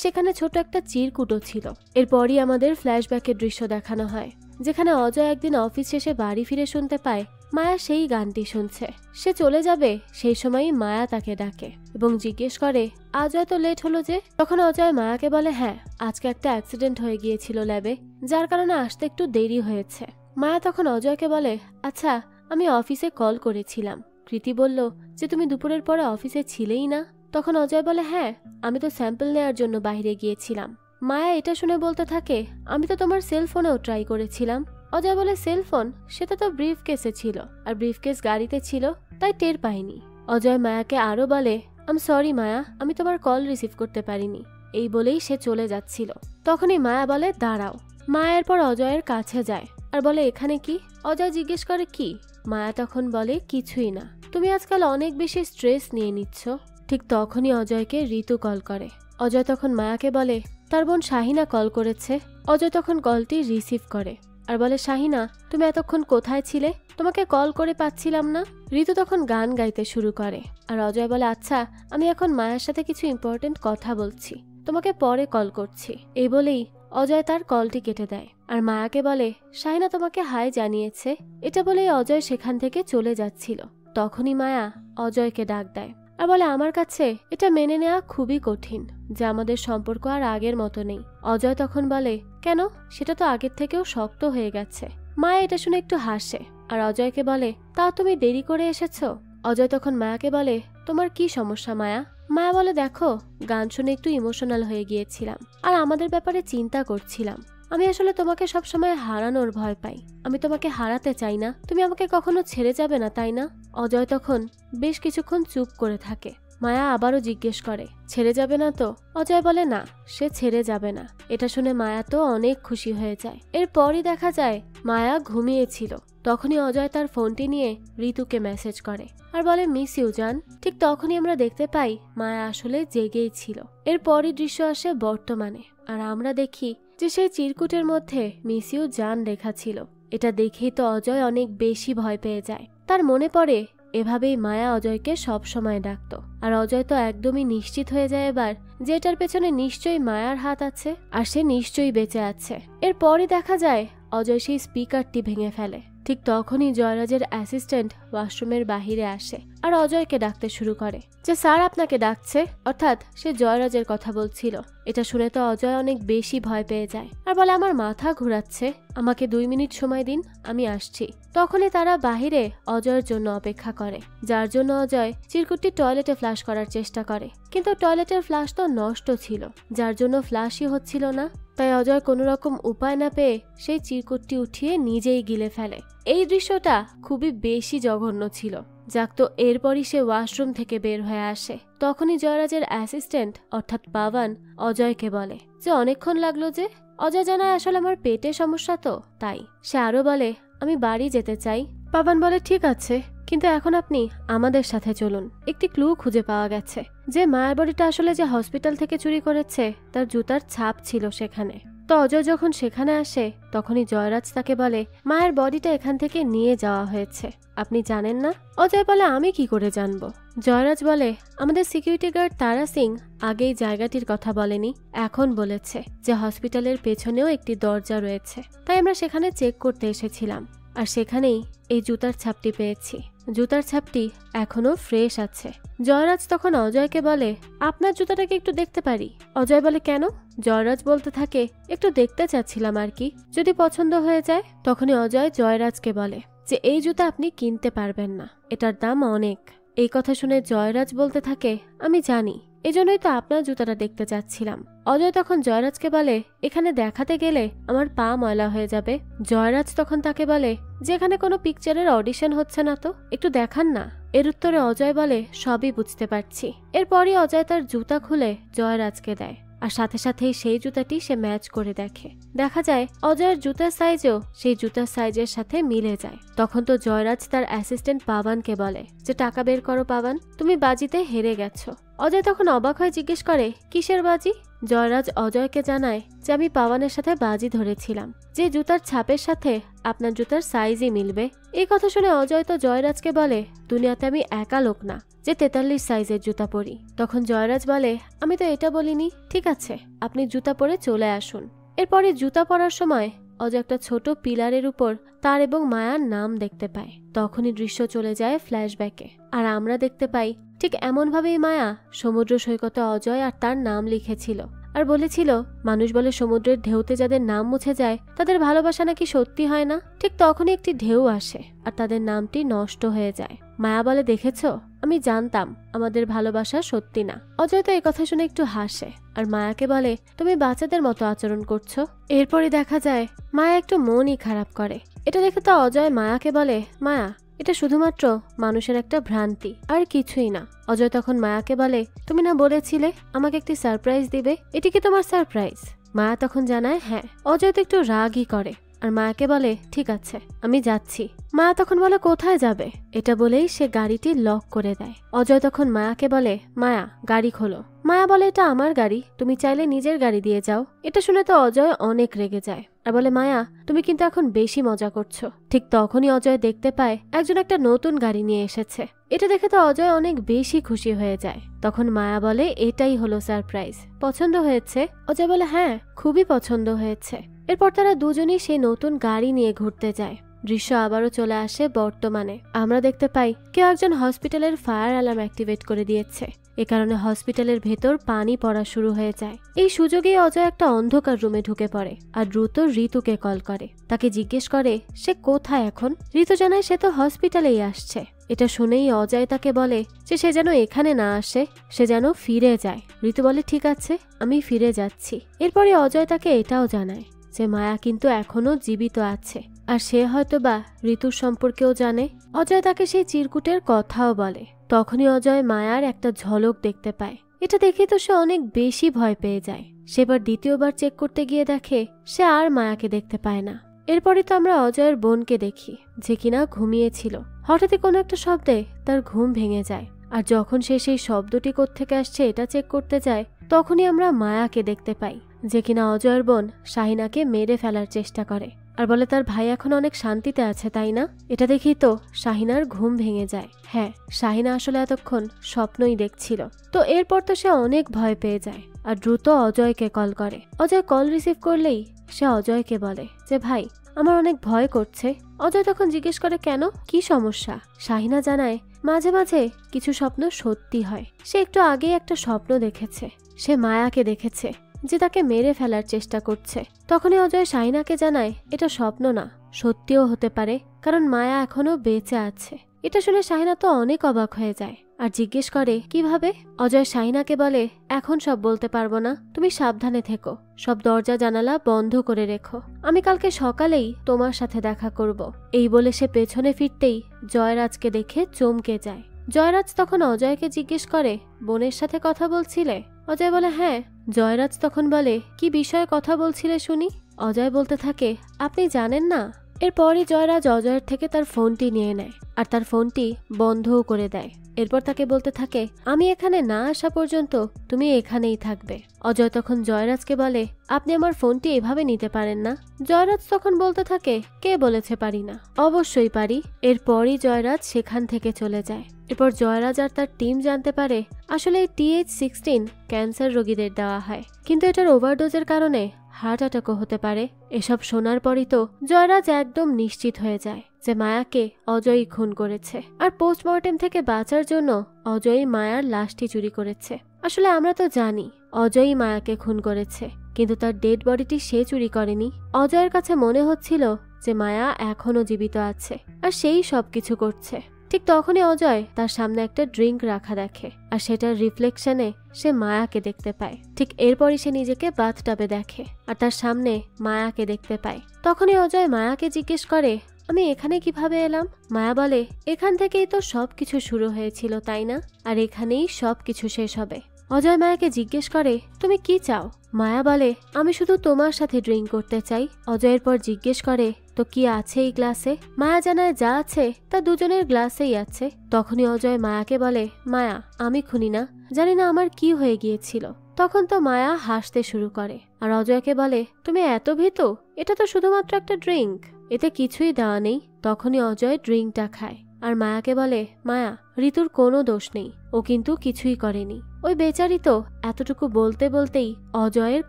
Speaker 1: সেখানে ছোট একটা চিরকুটও ছিল। এরপরই আমাদের ফ্ল্যাশব্যাকের দৃশ্য দেখানো হয় যেখানে অজয় একদিন অফিস শেষে বাড়ি ফিরে শুনতে পায় মায়া সেই গানটি শুনছে। সে চলে যাবে সেই সময়ই মায়া তাকে ডাকে এবং জিজ্ঞেস করে আজ এত লেট হলো যে। তখন অজয় মায়াকে বলে হ্যাঁ আজকে একটা অ্যাক্সিডেন্ট হয়ে গিয়েছিল ল্যাবে, যার কারণে আসতে একটু দেরি হয়েছে। মায়া তখন অজয়কে বলে আচ্ছা আমি অফিসে কল করেছিলাম, কৃতি বলল যে তুমি দুপুরের পরে অফিসে ছিলেই না। তখন অজয় বলে হ্যাঁ আমি তো স্যাম্পল নেওয়ার জন্য বাইরে গিয়েছিলাম। মায়া এটা শুনে বলতে থাকে আমি তো তোমার সেলফোনেও ট্রাই করেছিলাম। অজয় বলে সেলফোন সেটা তো ব্রিফ কেসে ছিল, আর ব্রিফ কেস গাড়িতে ছিল, তাই টের পাইনি। অজয় মায়াকে আরো বলে আম সরি মায়া, আমি তোমার কল রিসিভ করতে পারিনি। এই বলেই সে চলে যাচ্ছিল। তখনই মায়া বলে দাঁড়াও। মায়া এরপর অজয়ের কাছে যায় আর বলে এখানে কি। অজয় জিজ্ঞেস করে কি। মায়া তখন বলে কিছুই না, তুমি আজকাল অনেক বেশি স্ট্রেস নিয়ে নিচ্ছ। ঠিক তখনই অজয়কে ঋতু কল করে। অজয় তখন মায়াকে বলে তার বোন শাহিনা কল করেছে। অজয় তখন কলটি রিসিভ করে আর বলে শাহিনা তুমি এতক্ষণ কোথায় ছিলে, তোমাকে কল করে পাচ্ছিলাম না। ঋতু তখন গান গাইতে শুরু করে আর অজয় বলে আচ্ছা আমি এখন মায়ের সাথে কিছু ইম্পর্টেন্ট কথা বলছি, তোমাকে পরে কল করছি। এই বলেই অজয় তার কলটি কেটে দেয় আর মায়াকে বলে শাহিনা তোমাকে হাই জানিয়েছে। এটা বলেই অজয় সেখান থেকে চলে যাচ্ছিল। তখনই মায়া অজয়কে ডাক দেয় আর বলে আমার কাছে এটা মেনে নেওয়া খুবই কঠিন যে আমাদের সম্পর্ক আর আগের মতো নেই। অজয় তখন বলে কেন, সেটা তো আগের থেকেও শক্ত হয়ে গেছে। মায়া এটা শুনে একটু হাসে আর অজয়কে বলে তা তুমি দেরি করে এসেছো। অজয় তখন মায়াকে বলে তোমার কি সমস্যা মায়া? মায়া বলে দেখো, গান শুনে একটু ইমোশনাল হয়ে গিয়েছিলাম আর আমাদের ব্যাপারে চিন্তা করছিলাম। আমি আসলে তোমাকে সবসময় হারানোর ভয় পাই। আমি তোমাকে হারাতে চাই না, তুমি আমাকে কখনো ছেড়ে যাবে না, তাই না? অজয় তখন বেশ কিছুক্ষণ চুপ করে থাকে। মায়া আবারও জিজ্ঞেস করে ছেড়ে যাবে না তো? অজয় বলে না, সে ছেড়ে যাবে না। এটা শুনে মায়া তো অনেক খুশি হয়ে যায়। এরপরই দেখা যায় মায়া ঘুমিয়েছিল। তখনই অজয় তার ফোনটি নিয়ে ঋতুকে মেসেজ করে আর বলে মিস ইউ জান। ঠিক তখনই আমরা দেখতে পাই মায়া আসলে জেগেই ছিল। এরপরই দৃশ্য আসে বর্তমানে আর আমরা দেখি যে সেই চিরকুটের মধ্যে মিস ইউ জান লেখা ছিল। এটা দেখেই তো অজয় অনেক বেশি ভয় পেয়ে যায়। তার মনে পড়ে এভাবেই মায়া অজয়কে সব সময় ডাকত আর অজয় তো একদমই নিশ্চিত হয়ে যায় এবার যে এটার পেছনে নিশ্চয়ই মায়ার হাত আছে আর সে নিশ্চয়ই বেঁচে আছে। এরপরই দেখা যায় অজয় সেই স্পিকারটি ভেঙে ফেলে। ঠিক তখনই জয়রাজের অ্যাসিস্ট্যান্ট ওয়াশরুমের বাহিরে আসে আর অজয়কে ডাকতে শুরু করে যে স্যার আপনাকে ডাকছে, অর্থাৎ সে জয়রাজের কথা বলছিল। এটা শুনে তো অজয় অনেক বেশি ভয় পেয়ে যায় আর বলে আমার মাথা ঘুরাচ্ছে, আমাকে 2 মিনিট সময় দিন, আমি আসছি। তখনই তারা বাহিরে অজয়ের জন্য অপেক্ষা করে, যার জন্য অজয় চিরকুটটি টয়লেটে ফ্লাশ করার চেষ্টা করে, কিন্তু টয়লেটের ফ্লাশ তো নষ্ট ছিল, যার জন্য ফ্লাশই হচ্ছিল না। তাই অজয় কোনো রকম উপায় না পেয়ে সেই চিরকুটটি উঠিয়ে নিজেই গিলে ফেলে। এই দৃশ্যটা খুবই বেশি জঘন্য ছিল। যাক, তো এরপরই সে ওয়াশরুম থেকে বের হয়ে আসে। তখনই জয়রাজের অ্যাসিস্ট্যান্ট অর্থাৎ পাওয়ান অজয়কে বলে যে অনেকক্ষণ লাগলো যে। অজয় জানায় আসলে আমার পেটে সমস্যা তো তাই। সে আরো বলে আমি বাড়ি যেতে চাই। পাওয়ান বলে ঠিক আছে, কিন্তু এখন আপনি আমাদের সাথে চলুন। একটি ক্লু খুঁজে পাওয়া গেছে যে মায়ের বডিটা আসলে যে হসপিটাল থেকে চুরি করেছে তার জুতার ছাপ ছিল সেখানে। তো অজয় যখন সেখানে আসে তখনই জয়রাজ তাকে বলে মায়ের বডিটা এখান থেকে নিয়ে যাওয়া হয়েছে, আপনি জানেন না? অজয় বলে আমি কি করে জানবো? জয়রাজ বলে আমাদের সিকিউরিটি গার্ড তারা সিং আগেই জায়গাটির কথা বলেনি, এখন বলেছে যে হসপিটালের পেছনেও একটি দরজা রয়েছে, তাই আমরা সেখানে চেক করতে এসেছিলাম আর সেখানেই এই জুতার ছাপটি পেয়েছি। জুতার ছাপটি এখনো ফ্রেশ আছে। জয়রাজ তখন অজয়কে বলে আপনার জুতাটাকে একটু দেখতে পারি? অজয় বলে কেন? জয়রাজ বলতে থাকে একটু দেখতে চাচ্ছিলাম আর কি, যদি পছন্দ হয়ে যায়। তখনই অজয় জয়রাজকে বলে যে এই জুতা আপনি কিনতে পারবেন না, এটার দাম অনেক। এই কথা শুনে জয়রাজ বলতে থাকে আমি জানি, এজন্যই তো আপনার জুতাটা দেখতে চাচ্ছিলাম। অজয় তখন জয়রাজকে বলে এখানে দেখাতে গেলে আমার পা ময়লা হয়ে যাবে। জয়রাজ তখন তাকে বলে যে এখানে কোনো পিকচারের অডিশন হচ্ছে না তো, একটু দেখান না। এর উত্তরে অজয় বলে সবই বুঝতে পারছি। এরপরই অজয় তার জুতা খুলে জয়রাজকে দেয় আর সাথে সাথেই সেই জুতাটি সে ম্যাচ করে দেখে। দেখা যায় অজয়ের জুতার সাইজও সেই জুতার সাইজের সাথে মিলে যায়। তখন তো জয়রাজ তার অ্যাসিস্ট্যান্ট পাওয়ানকে বলে যে টাকা বের করো পাওয়ান, তুমি বাজিতে হেরে গেছো। অজয় তখন অবাক হয়ে জিজ্ঞেস করে কিসের বাজি? জয়রাজ অজয়কে জানায় যে আমি পাওয়ানের সাথে বাজি ধরেছিলাম যে জুতার ছাপের সাথে আপনার জুতার সাইজই মিলবে। এই কথা শুনে অজয় তো জয়রাজকে বলে দুনিয়াতে আমি একা লোক না যে 43 সাইজের জুতা পরি। তখন জয়রাজ বলে আমি তো এটা বলিনি, ঠিক আছে আপনি জুতা পরে চলে আসুন। এরপরে জুতা পরার সময় অজয় একটা ছোট পিলারের উপর তার এবং মায়ার নাম দেখতে পায়। তখনই দৃশ্য চলে যায় ফ্ল্যাশব্যাকে আর আমরা দেখতে পাই ঠিক এমনভাবেই মায়া সমুদ্র সৈকতে অজয় আর তার নাম লিখেছিল আর বলেছিল মানুষ বলে সমুদ্রের ঢেউতে যাদের নাম মুছে যায় তাদের ভালোবাসা নাকি সত্যি হয় না। ঠিক তখনই একটি ঢেউ আসে আর তাদের নামটি নষ্ট হয়ে যায়। মায়া বলে দেখেছো, আমি জানতাম আমাদের ভালোবাসা সত্যি না। অজয় তো এই কথা শুনে একটু হাসে আর মায়াকে বলে তুমি বাচ্চাদের মতো আচরণ করছো। এরপরই দেখা যায় মায়া একটু মনই খারাপ করে। এটা দেখে তো অজয় মায়াকে বলে মায়া এটা শুধুমাত্র মানুষের একটা ভ্রান্তি আর কিছুই না। অজয় তখন মায়াকে বলে তুমি না বলেছিলে আমাকে একটি সারপ্রাইজ দিবে, এটি কি তোমার সারপ্রাইজ? মায়া তখন জানায় হ্যাঁ। অজয় তো একটু রাগই করে আর মায়াকে বলে ঠিক আছে আমি যাচ্ছি। মায়া তখন বলে কোথায় যাবে? এটা বলেই সে গাড়িটি লক করে দেয়। অজয় তখন মায়াকে বলে মায়া গাড়ি খোলো। মায়া বলে এটা আমার গাড়ি, তুমি চাইলে নিজের গাড়ি দিয়ে যাও। এটা শুনে তো অজয় অনেক রেগে যায় আর বলে, মায়া তুমি কিন্তু এখন বেশি মজা করছো। ঠিক তখনই অজয় দেখতে পায় একজন একটা নতুন গাড়ি নিয়ে এসেছে। এটা দেখে তো অজয় অনেক বেশি খুশি হয়ে যায়। তখন মায়া বলে, এটাই হলো সারপ্রাইজ, পছন্দ হয়েছে? অজয় বলে, হ্যাঁ খুবই পছন্দ হয়েছে। এরপর তারা দুজনেই সেই নতুন গাড়ি নিয়ে ঘুরতে যায়। দৃশ্য আবারও চলে আসে বর্তমানে। আমরা দেখতে পাই কেউ একজন হসপিটালের ফায়ার অ্যালার্ম অ্যাক্টিভেট করে দিয়েছে। এ কারণে হসপিটালের ভেতর পানি পড়া শুরু হয়ে যায়। এই সুযোগে অজয় একটা অন্ধকার রুমে ঢুকে পড়ে আর দ্রুত ঋতুকে কল করে। তাকে জিজ্ঞেস করে সে কোথায় এখন। ঋতু জানায় সে তো হসপিটালেই আসছে। এটা শুনেই অজয় তাকে বলে যে সে যেন এখানে না আসে, সে যেন ফিরে যায়। ঋতু বলে, ঠিক আছে আমি ফিরে যাচ্ছি। এরপরে অজয় তাকে এটাও জানায় যে মায়া কিন্তু এখনো জীবিত আছে আর সে হয়তো বা ঋতুর সম্পর্কেও জানে। অজয় তাকে সেই চিরকুটের কথাও বলে। তখনই অজয় মায়ার একটা ঝলক দেখতে পায়। এটা দেখে তো সে অনেক বেশি ভয় পেয়ে যায়। সেবার দ্বিতীয়বার চেক করতে গিয়ে দেখে সে আর মায়াকে দেখতে পায় না। এরপরে তো আমরা অজয়ের বোনকে দেখি যে কিনা ঘুমিয়েছিল। হঠাৎই কোনো একটা শব্দে তার ঘুম ভেঙে যায়। আর যখন সে সেই শব্দটি কোত্থেকে আসছে এটা চেক করতে যায়, তখনই আমরা মায়াকে দেখতে পাই যে কিনা অজয়ের বোন শাহিনাকে মেরে ফেলার চেষ্টা করে আর বলে তার ভাই এখন অনেক শান্তিতে আছে, তাই না? এটা দেখেই তো শাহিনার ঘুম ভেঙে যায়। হ্যাঁ, শাহিনা আসলে এতক্ষণ স্বপ্নই দেখছিল। তো এরপর তো সে অনেক ভয় পেয়ে যায় আর দ্রুত অজয়কে কল করে। অজয় কল রিসিভ করলেই সে অজয়কে বলে যে ভাই আমার অনেক ভয় করছে। অজয় তখন জিজ্ঞেস করে, কেন, কি সমস্যা? শাহিনা জানায় মাঝে মাঝে কিছু স্বপ্ন সত্যি হয়। সে একটু আগেই একটা স্বপ্ন দেখেছে, সে মায়াকে দেখেছে যে তাকে মেরে ফেলার চেষ্টা করছে। তখনই অজয় শাহিনাকে জানায় এটা স্বপ্ন না, সত্যিও হতে পারে, কারণ মায়া এখনো বেঁচে আছে। এটা শুনে শাহিনা তো অনেক অবাক হয়ে যায় আর জিজ্ঞেস করে কিভাবে। অজয় শাহিনাকে বলে, এখন সব বলতে পারবো না, তুমি সাবধানে থেকো, সব দরজা জানালা বন্ধ করে রেখো, আমি কালকে সকালেই তোমার সাথে দেখা করব। এই বলে সে পেছনে ফিরতেই জয়রাজকে দেখে চমকে যায়। জয়রাজ তখন অজয়কে জিজ্ঞেস করে, বোনের সাথে কথা বলছিলে? অজয় বলে, হ্যাঁ। জয়রাজ তখন বলে, কি বিষয়ে কথা বলছিলে শুনি? অজয় বলতে থাকে, আপনি জানেন না? এরপরই জয়রাজ অজয়ের থেকে তার ফোনটি নিয়ে নেয় আর তার ফোনটি বন্ধও করে দেয়। এরপর তাকে বলতে থাকে, আমি এখানে না আসা পর্যন্ত তুমি এখানেই থাকবে। অজয় তখন জয়রাজকে বলে, আপনি আমার ফোনটি এভাবে নিতে পারেন না। জয়রাজ তখন বলতে থাকে, কে বলেছে পারি না? অবশ্যই পারি। এরপরই জয়রাজ সেখান থেকে চলে যায়। এরপর জয়রাজ আর তার টিম জানতে পারে আসলে এই TH16 ক্যান্সার রোগীদের দেওয়া হয়, কিন্তু এটার ওভারডোজের কারণে হার্ট অ্যাটাকও হতে পারে। এসব শোনার পরই তো জয়রাজ একদম নিশ্চিত হয়ে যায় যে মায়াকে অজয়ই খুন করেছে আর পোস্টমর্টেম থেকে বাঁচার জন্য অজয়ই মায়ার লাশটি চুরি করেছে। আসলে আমরা তো জানি অজয়ই মায়াকে খুন করেছে, কিন্তু তার ডেড বডিটি সে চুরি করেনি। অজয়ের কাছে মনে হচ্ছিল যে মায়া এখনো জীবিত আছে আর সেই সবকিছু করছে। ঠিক তখনই অজয় তার সামনে একটা ড্রিঙ্ক রাখা দেখে আর সেটার রিফ্লেকশনে সে মায়াকে দেখতে পায়। ঠিক এরপরই সে নিজেকে বাথটাবে দেখে আর তার সামনে মায়াকে দেখতে পায়। তখনই অজয় মায়াকে জিজ্ঞেস করে, আমি এখানে কিভাবে এলাম? মায়া বলে, এখান থেকেই তো সবকিছু শুরু হয়েছিল, তাই না? আর এখানেই সবকিছু শেষ হবে। অজয় মায়াকে জিজ্ঞেস করে, তুমি কি চাও? মায়া বলে, আমি শুধু তোমার সাথে ড্রিঙ্ক করতে চাই। অজয়ের পর জিজ্ঞেস করে, তো কি আছে এই গ্লাসে? মায়া জানায় যা আছে তা দুজনের গ্লাসেই আছে। তখনই অজয় মায়াকে বলে, মায়া আমি খুনি না, জানি না আমার কি হয়ে গিয়েছিল। তখন তো মায়া হাসতে শুরু করে আর অজয়কে বলে, তুমি এত ভীতু? এটা তো শুধুমাত্র একটা ড্রিঙ্ক, এতে কিছুই দেওয়া নেই। তখনই অজয় ড্রিঙ্কটা খায় আর মায়াকে বলে, মায়া ঋতুর কোনো দোষ নেই, ও কিন্তু কিছুই করেনি। ওই বেচারি তো। এতটুকু বলতে বলতেই অজয়ের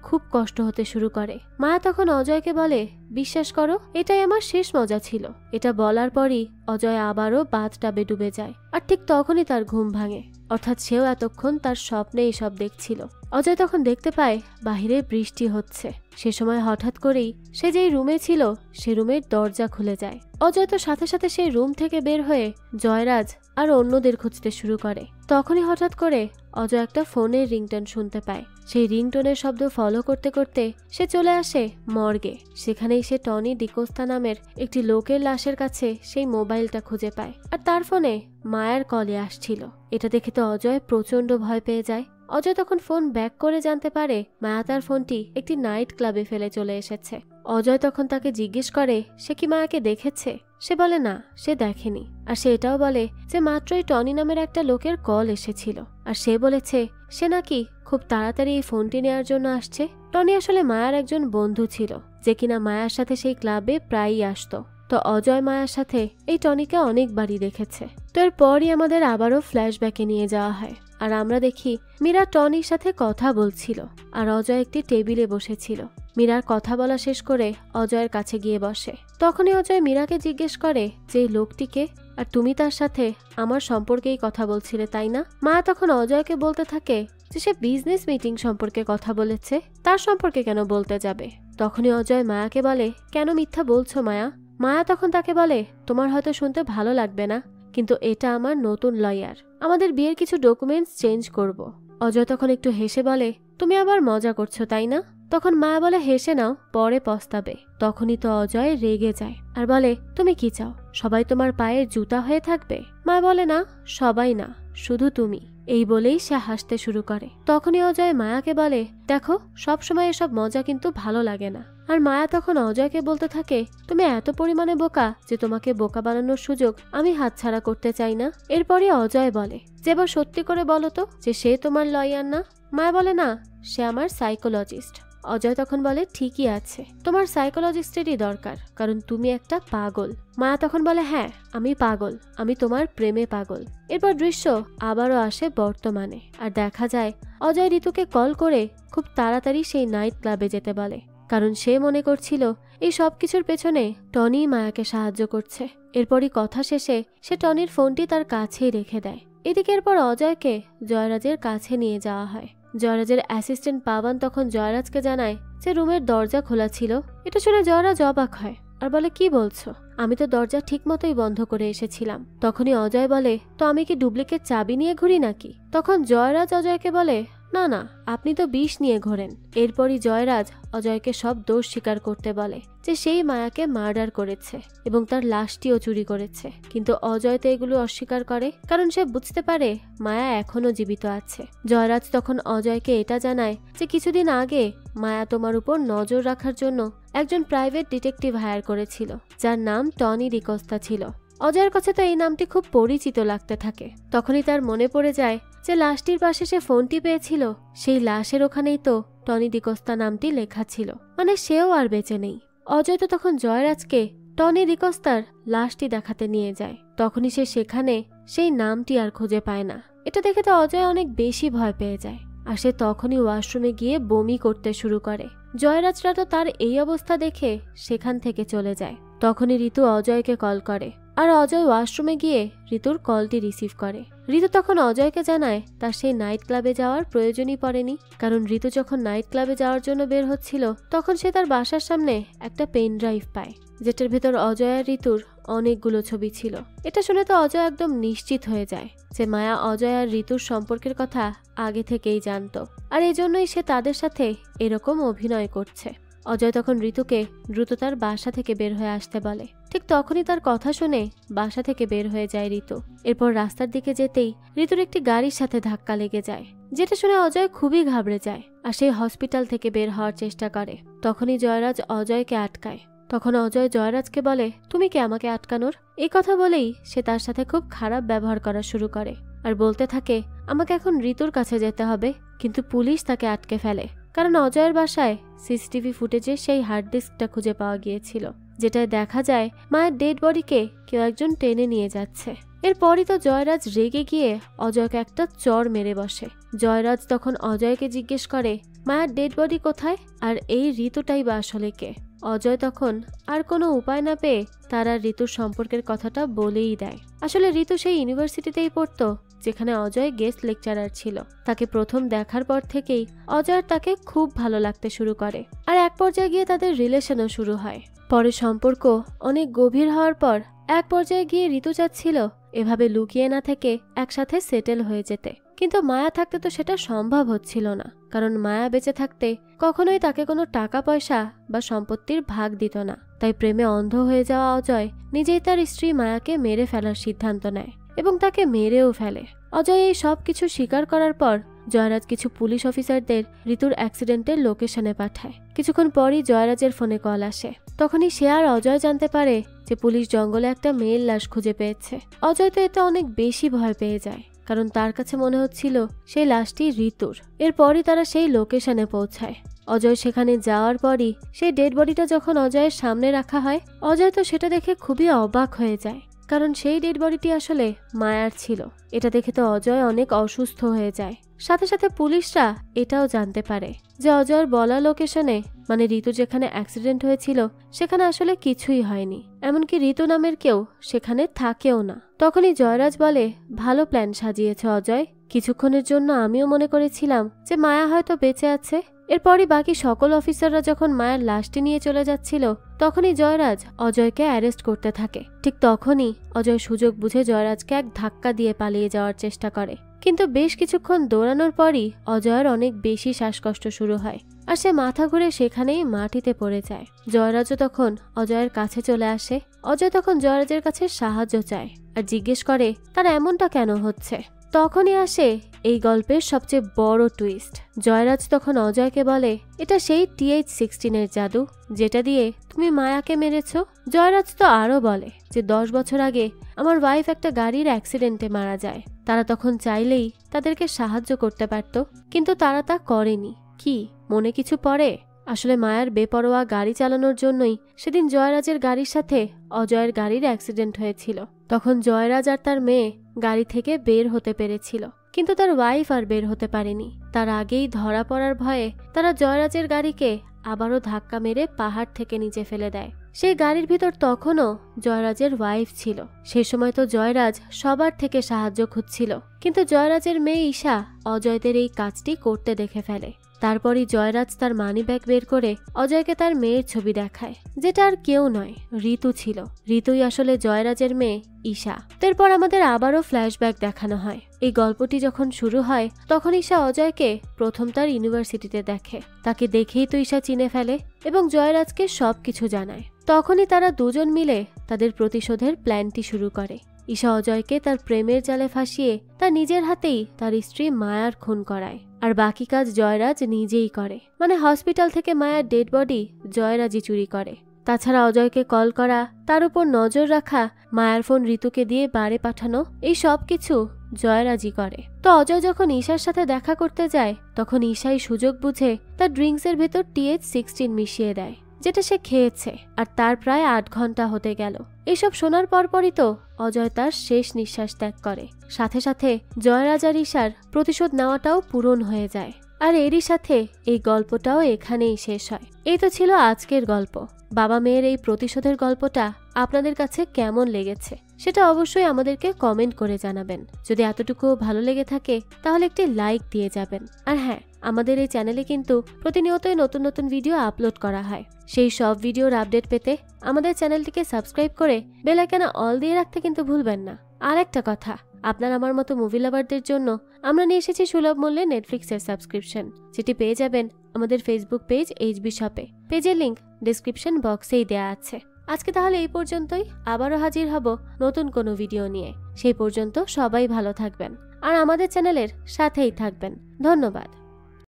Speaker 1: খুব কষ্ট হতে শুরু করে। মায়া তখন অজয়কে বলে, বিশ্বাস করো এটাই আমার শেষ মজা ছিল। এটা বলার পরই অজয় আবারও বাথটাবে ডুবে যায় আর ঠিক তখনই তার ঘুম ভাঙে, অর্থাৎ সেও এতক্ষণ তার স্বপ্নে এসব দেখছিল। অজয় তখন দেখতে পায় বাহিরে বৃষ্টি হচ্ছে। সে সময় হঠাৎ করেই সে যেই রুমে ছিল সে রুমের দরজা খুলে যায়। অজয় তো সাথে সাথে সেই রুম থেকে বের হয়ে জয়রাজ আর অন্যদের খুঁজতে শুরু করে। তখনই হঠাৎ করে অজয় একটা ফোনের রিংটোন শুনতে পায়। সেই রিংটোনের শব্দ ফলো করতে করতে সে চলে আসে মর্গে। সেখানেই সে টনি ডিকোস্তা নামের একটি লোকের লাশের কাছে সেই মোবাইলটা খুঁজে পায় আর তার ফোনে মায়ার কলে আসছিল। এটা দেখে তো অজয় প্রচন্ড ভয় পেয়ে যায়। অজয় তখন ফোন ব্যাক করে জানতে পারে মায়া তার ফোনটি একটি নাইট ক্লাবে ফেলে চলে এসেছে। অজয় তখন তাকে জিজ্ঞেস করে সে কি মায়াকে দেখেছে। সে বলে না, সে দেখেনি। আর সে এটাও বলে যে মাত্রই টনি নামের একটা লোকের কল এসেছিল আর সে বলেছে সে নাকি খুব তাড়াতাড়ি এই ফোনটি নেওয়ার জন্য আসছে। টনি আসলে মায়ার একজন বন্ধু ছিল যে কিনা মায়ার সাথে সেই ক্লাবে প্রায়ই আসতো। তো অজয় মায়ার সাথে এই টনিকে অনেকবারই দেখেছে। তো এরপরই আমাদের আবারও ফ্ল্যাশব্যাকে নিয়ে যাওয়া হয়, আর আমরা দেখি মীরা টনির সাথে কথা বলছিল, আর অজয় একটি টেবিলে বসেছিল। মীরার কথা বলা শেষ করে অজয়ের কাছে গিয়ে বসে। তখনই অজয় মীরাকে জিজ্ঞেস করে যে এই লোকটিকে, আর তুমি তার সাথে আমার সম্পর্কেই কথা বলছিলে তাই না? মায়া তখন অজয়কে বলতে থাকে যে সে বিজনেস মিটিং সম্পর্কে কথা বলেছে, তার সম্পর্কে কেন বলতে যাবে? তখনই অজয় মায়াকে বলে, কেন মিথ্যা বলছো মায়া? মায়া তখন তাকে বলে, তোমার হয়তো শুনতে ভালো লাগবে না, কিন্তু এটা আমার নতুন লয়ার, আমাদের বিয়ের কিছু ডকুমেন্টস চেঞ্জ করব। অজয় তখন একটু হেসে বলে, তুমি আবার মজা করছো তাই না? তখন মায়া বলে, হেসে নাও, পরে পস্তাবে। তখনই তো অজয় রেগে যায় আর বলে, তুমি কি চাও, সবাই তোমার পায়ের জুতা হয়ে থাকবে? মায়া বলে, না, সবাই না, শুধু তুমি। এই বলেই সে হাসতে শুরু করে। তখনই অজয় মায়াকে বলে, দেখো, সবসময় এসব মজা কিন্তু ভালো লাগে না। আর মায়া তখন অজয়কে বলতে থাকে, তুমি এত পরিমাণে বোকা যে তোমাকে বোকা বানানোর সুযোগ আমি হাতছাড়া করতে চাই না। এরপরই অজয় বলে যে এবার সত্যি করে বলো তো যে সে তোমার লয়ার না? মায়া বলে, না, সে আমার সাইকোলজিস্ট। অজয় তখন বলে, ঠিকই আছে, তোমার সাইকোলজিস্টেরই দরকার, কারণ তুমি একটা পাগল। মায়া তখন বলে, হ্যাঁ, আমি পাগল, আমি তোমার প্রেমে পাগল। এরপর দৃশ্য আবারও আসে বর্তমানে, আর দেখা যায় অজয় ঋতুকে কল করে খুব তাড়াতাড়ি সেই নাইট ক্লাবে যেতে বলে, কারণ সে মনে করছিল এই সব কিছুর পেছনে টনি মায়াকে সাহায্য করছে। এরপরই কথা শেষে সে টনির ফোনটি তার কাছেই রেখে দেয়। এদিকে এরপর অজয়কে জয়রাজের কাছে নিয়ে যাওয়া হয়। জয়রাজের অ্যাসিস্ট্যান্ট পাবান তখন জয়রাজকে জানায় যে রুমের দরজা খোলা ছিল। এটা শুনে জয়রাজ অবাক হয় আর বলে, কি বলছো? আমি তো দরজা ঠিক মতোই বন্ধ করে এসেছিলাম। তখনই অজয় বলে, তো আমি কি ডুপ্লিকেট চাবি নিয়ে ঘুরি নাকি? তখন জয়রাজ অজয়কে বলে, না না, আপনি তো বিষ নিয়ে ঘোরেন। এরপরই জয়রাজ অজয়কে সব দোষ স্বীকার করতে বলে যে সেই মায়াকে মার্ডার করেছে এবং তার লাশটিও চুরি করেছে। কিন্তু অজয় তো এগুলো অস্বীকার করে, কারণ সে বুঝতে পারে মায়া এখনো জীবিত আছে। জয়রাজ তখন অজয়কে এটা জানায় যে কিছুদিন আগে মায়া তোমার উপর নজর রাখার জন্য একজন প্রাইভেট ডিটেকটিভ হায়ার করেছিল, যার নাম টনি ডিকোস্তা ছিল। অজয়ের কাছে তো এই নামটি খুব পরিচিত লাগতে থাকে। তখনই তার মনে পড়ে যায় যে লাশটির পাশে সে ফোনটি পেয়েছিল, সেই লাশের ওখানেই তো টনি ডিকোস্তা নামটি লেখা ছিল, মানে সেও আর বেঁচে নেই। অজয় তো তখন জয়রাজকে টনি ডিকোস্তার লাশটি দেখাতে নিয়ে যায়। তখনই সে সেখানে সেই নামটি আর খুঁজে পায় না। এটা দেখে তো অজয় অনেক বেশি ভয় পেয়ে যায়, আর সে তখনই ওয়াশরুমে গিয়ে বমি করতে শুরু করে। জয়রাজরা তো তার এই অবস্থা দেখে সেখান থেকে চলে যায়। তখনই ঋতু অজয়কে কল করে, আর অজয় ওয়াশরুমে গিয়ে ঋতুর কলটি রিসিভ করে। ঋতু তখন অজয়কে জানায় তার সেই নাইট ক্লাবে যাওয়ার প্রয়োজনই পড়েনি, কারণ ঋতু যখন নাইট ক্লাবে যাওয়ার জন্য বের হচ্ছিল তখন সে তার বাসার সামনে একটা পেন ড্রাইভ পায়, যেটার ভেতর অজয় আর ঋতুর অনেকগুলো ছবি ছিল। এটা শুনে তো অজয় একদম নিশ্চিত হয়ে যায় যে মায়া অজয় আর ঋতুর সম্পর্কের কথা আগে থেকেই জানতো, আর এজন্যই সে তাদের সাথে এরকম অভিনয় করছে। অজয় তখন ঋতুকে দ্রুত তার বাসা থেকে বের হয়ে আসতে বলে। ঠিক তখনই তার কথা শুনে বাসা থেকে বের হয়ে যায় ঋতু। এরপর রাস্তার দিকে যেতেই ঋতুর একটি গাড়ির সাথে ধাক্কা লেগে যায়, যেটা শুনে অজয় খুবই ঘাবড়ে যায় আর সেই হসপিটাল থেকে বের হওয়ার চেষ্টা করে। তখনই জয়রাজ অজয়কে আটকায়। তখন অজয় জয়রাজকে বলে, তুমি কি আমাকে আটকানোর? এই কথা বলেই সে তার সাথে খুব খারাপ ব্যবহার করা শুরু করে আর বলতে থাকে, আমাকে এখন ঋতুর কাছে যেতে হবে। কিন্তু পুলিশ তাকে আটকে ফেলে, কারণ অজয়ের বাসায় সিসিটিভি ফুটেজে সেই হার্ড ডিস্কটা খুঁজে পাওয়া গিয়েছিল, যেটায় দেখা যায় মায়ের ডেড বডিকে কেউ একজন টেনে নিয়ে যাচ্ছে। এরপরই তো জয়রাজ রেগে গিয়ে অজয়কে একটা চড় মেরে বসে। জয়রাজ তখন অজয়কে জিজ্ঞেস করে, মায়ের ডেড বডি কোথায়, আর এই ঋতুটাই বা আসলে কে? অজয় তখন আর কোনো উপায় না পেয়ে তার আর ঋতুর সম্পর্কের কথাটা বলেই দেয়। আসলে ঋতু সেই ইউনিভার্সিটিতেই পড়তো যেখানে অজয় গেস্ট লেকচারার ছিল। তাকে প্রথম দেখার পর থেকেই অজয় তাকে খুব ভালো লাগতে শুরু করে, আর এক পর্যায়ে গিয়ে তাদের রিলেশনও শুরু হয়। পরে সম্পর্ক অনেক গভীর হওয়ার পর এক পর্যায়ে গিয়ে ঋতু চাচ্ছিল এভাবে লুকিয়ে না থেকে একসাথে সেটেল হয়ে যেতে, কিন্তু মায়া থাকতে তো সেটা সম্ভব হচ্ছিল না, কারণ মায়া বেঁচে থাকতে কখনোই তাকে কোনো টাকা পয়সা বা সম্পত্তির ভাগ দিত না। তাই প্রেমে অন্ধ হয়ে যাওয়া অজয় নিজেই তার স্ত্রী মায়াকে মেরে ফেলার সিদ্ধান্ত নেয় এবং তাকে মেরেও ফেলে। অজয় এই সব কিছু স্বীকার করার পর জয়রাজ কিছু পুলিশ অফিসারদের ঋতুর অ্যাক্সিডেন্টের লোকেশনে পাঠায়। কিছুক্ষণ পরই জয়রাজের ফোনে কল আসে। তখনই সে আর অজয় জানতে পারে যে পুলিশ জঙ্গলে একটা মেয়ের লাশ খুঁজে পেয়েছে। অজয় তো এতে অনেক বেশি ভয় পেয়ে যায়, কারণ তার কাছে মনে হচ্ছিল সেই লাশটি ঋতুর। এরপরই তারা সেই লোকেশনে পৌঁছায়। অজয় সেখানে যাওয়ার পরই সেই ডেড বডিটা যখন অজয়ের সামনে রাখা হয়, অজয় তো সেটা দেখে খুবই অবাক হয়ে যায়, কারণ সেই ডেড বডিটি আসলে মায়ার ছিল। এটা দেখে তো অজয় অনেক অসুস্থ হয়ে যায়। সাথে সাথে পুলিশরা এটাও জানতে পারে যে অজয়ের বলা লোকেশনে, মানে ঋতু যেখানে অ্যাক্সিডেন্ট হয়েছিল সেখানে আসলে কিছুই হয়নি, এমনকি ঋতু নামের কেউ সেখানে থাকেও না। তখনই জয়রাজ বলে, ভালো প্ল্যান সাজিয়েছে অজয়, কিছুক্ষণের জন্য আমিও মনে করেছিলাম যে মায়া হয়তো বেঁচে আছে। এরপরই বাকি সকল অফিসাররা যখন মায়ের লাশটি নিয়ে চলে যাচ্ছিল, তখনই জয়রাজ অজয়কে অ্যারেস্ট করতে থাকে। ঠিক তখনই অজয় সুযোগ বুঝে জয়রাজকে এক ধাক্কা দিয়ে পালিয়ে যাওয়ার চেষ্টা করে, কিন্তু বেশ কিছুক্ষণ দৌড়ানোর পরই অজয়ের অনেক বেশি শ্বাসকষ্ট শুরু হয় আর সে মাথা ঘুরে সেখানেই মাটিতে পড়ে যায়। জয়রাজও তখন অজয়ের কাছে চলে আসে। অজয় তখন জয়রাজের কাছে সাহায্য চায় আর জিজ্ঞেস করে তার এমনটা কেন হচ্ছে। তখনই আসে এই গল্পের সবচেয়ে বড় টুইস্ট। জয়রাজ তখন অজয়কে বলে, এটা সেই TH-16 এর জাদু যেটা দিয়ে তুমি মায়াকে মেরেছ। জয়রাজ তো আরো বলে যে 10 বছর আগে আমার ওয়াইফ একটা গাড়ির অ্যাক্সিডেন্টে মারা যায়। তারা তখন চাইলেই তাদেরকে সাহায্য করতে পারত, কিন্তু তারা তা করেনি। কি মনে কিছু পড়ে? আসলে মায়ার বেপরোয়া গাড়ি চালানোর জন্যই সেদিন জয়রাজের গাড়ির সাথে অজয়ের গাড়ির অ্যাক্সিডেন্ট হয়েছিল। তখন জয়রাজ আর তার মেয়ে গাড়ি থেকে বের হতে পেরেছিল, কিন্তু তার ওয়াইফ আর বের হতে পারেনি। তার আগেই ধরা পড়ার ভয়ে তারা জয়রাজের গাড়িকে আবারও ধাক্কা মেরে পাহাড় থেকে নিচে ফেলে দেয়। সেই গাড়ির ভিতর তখনও জয়রাজের ওয়াইফ ছিল। সেই সময় তো জয়রাজ সবার থেকে সাহায্য খুঁজছিল, কিন্তু জয়রাজের মেয়ে ঈশা অজয়দের এই কাজটি করতে দেখে ফেলে। তারপরই জয়রাজ তার মানিব্যাগ বের করে অজয়কে তার মেয়ের ছবি দেখায়, যেটা আর কেউ নয়, ঋতু ছিল। ঋতুই আসলে জয়রাজের মেয়ে ঈশা। এরপর আমাদের আবারও ফ্ল্যাশব্যাক দেখানো হয়। এই গল্পটি যখন শুরু হয় তখন ঈশা অজয়কে প্রথম তার ইউনিভার্সিটিতে দেখে। তাকে দেখেই তো ঈশা চিনে ফেলে এবং জয়রাজকে সবকিছু জানায়। তখনই তারা দুজন মিলে তাদের প্রতিশোধের প্ল্যানটি শুরু করে। ঈশা অজয়কে তার প্রেমের জালে ফাঁসিয়ে তার নিজের হাতেই তার স্ত্রী মায়ার খুন করায়, আর বাকি কাজ জয়রাজ নিজেই করে। মানে হসপিটাল থেকে মায়ার ডেড বডি জয়রাজই চুরি করে। তাছাড়া অজয়কে কল করা, তার উপর নজর রাখা, মায়ার ফোন ঋতুকে দিয়ে বাড়ি পাঠানো, এই সব কিছু জয়রাজই করে। তো অজয় যখন ঈশার সাথে দেখা করতে যায় তখন ঈশাই সুযোগ বুঝে তার ড্রিঙ্কসের ভেতর TH-16 মিশিয়ে দেয়, যেটা সে খেয়েছে। আর তার প্রায় 8 ঘন্টা হতে গেল। এইসব শোনার পরপরই তো অজয় তার শেষ নিঃশ্বাস ত্যাগ করে। সাথে সাথে জয়রাজ আর ঈশার প্রতিশোধ নেওয়াটাও পূরণ হয়ে যায়। আর এরই সাথে এই গল্পটাও এখানেই শেষ হয়। এই তো ছিল আজকের গল্প। বাবা মেয়ের এই প্রতিশোধের গল্পটা আপনাদের কাছে কেমন লেগেছে সেটা অবশ্যই আমাদেরকে কমেন্ট করে জানাবেন। যদি এতটুকু ভালো লেগে থাকে তাহলে একটি লাইক দিয়ে যাবেন। আর হ্যাঁ, আমাদের এই চ্যানেলে কিন্তু প্রতিনিয়তই নতুন নতুন ভিডিও আপলোড করা হয়। সেই সব ভিডিওর আপডেট পেতে আমাদের চ্যানেলটিকে সাবস্ক্রাইব করে বেল আইকনে অল দিয়ে রাখতে কিন্তু ভুলবেন না। আর একটা কথা, আপনার আমার মতো মুভি লাভারদের জন্য আমরা নিয়ে এসেছি সুলভ মূল্যে নেটফ্লিক্সের সাবস্ক্রিপশন, যেটি পেয়ে যাবেন আমাদের ফেসবুক পেজ HB শপে। পেজের লিংক ডেসক্রিপশন বক্সেই দেয়া আছে। আজকে তাহলে এই পর্যন্তই। আবারও হাজির হব নতুন কোনো ভিডিও নিয়ে। সেই পর্যন্ত সবাই ভালো থাকবেন আর আমাদের চ্যানেলের সাথেই থাকবেন। ধন্যবাদ।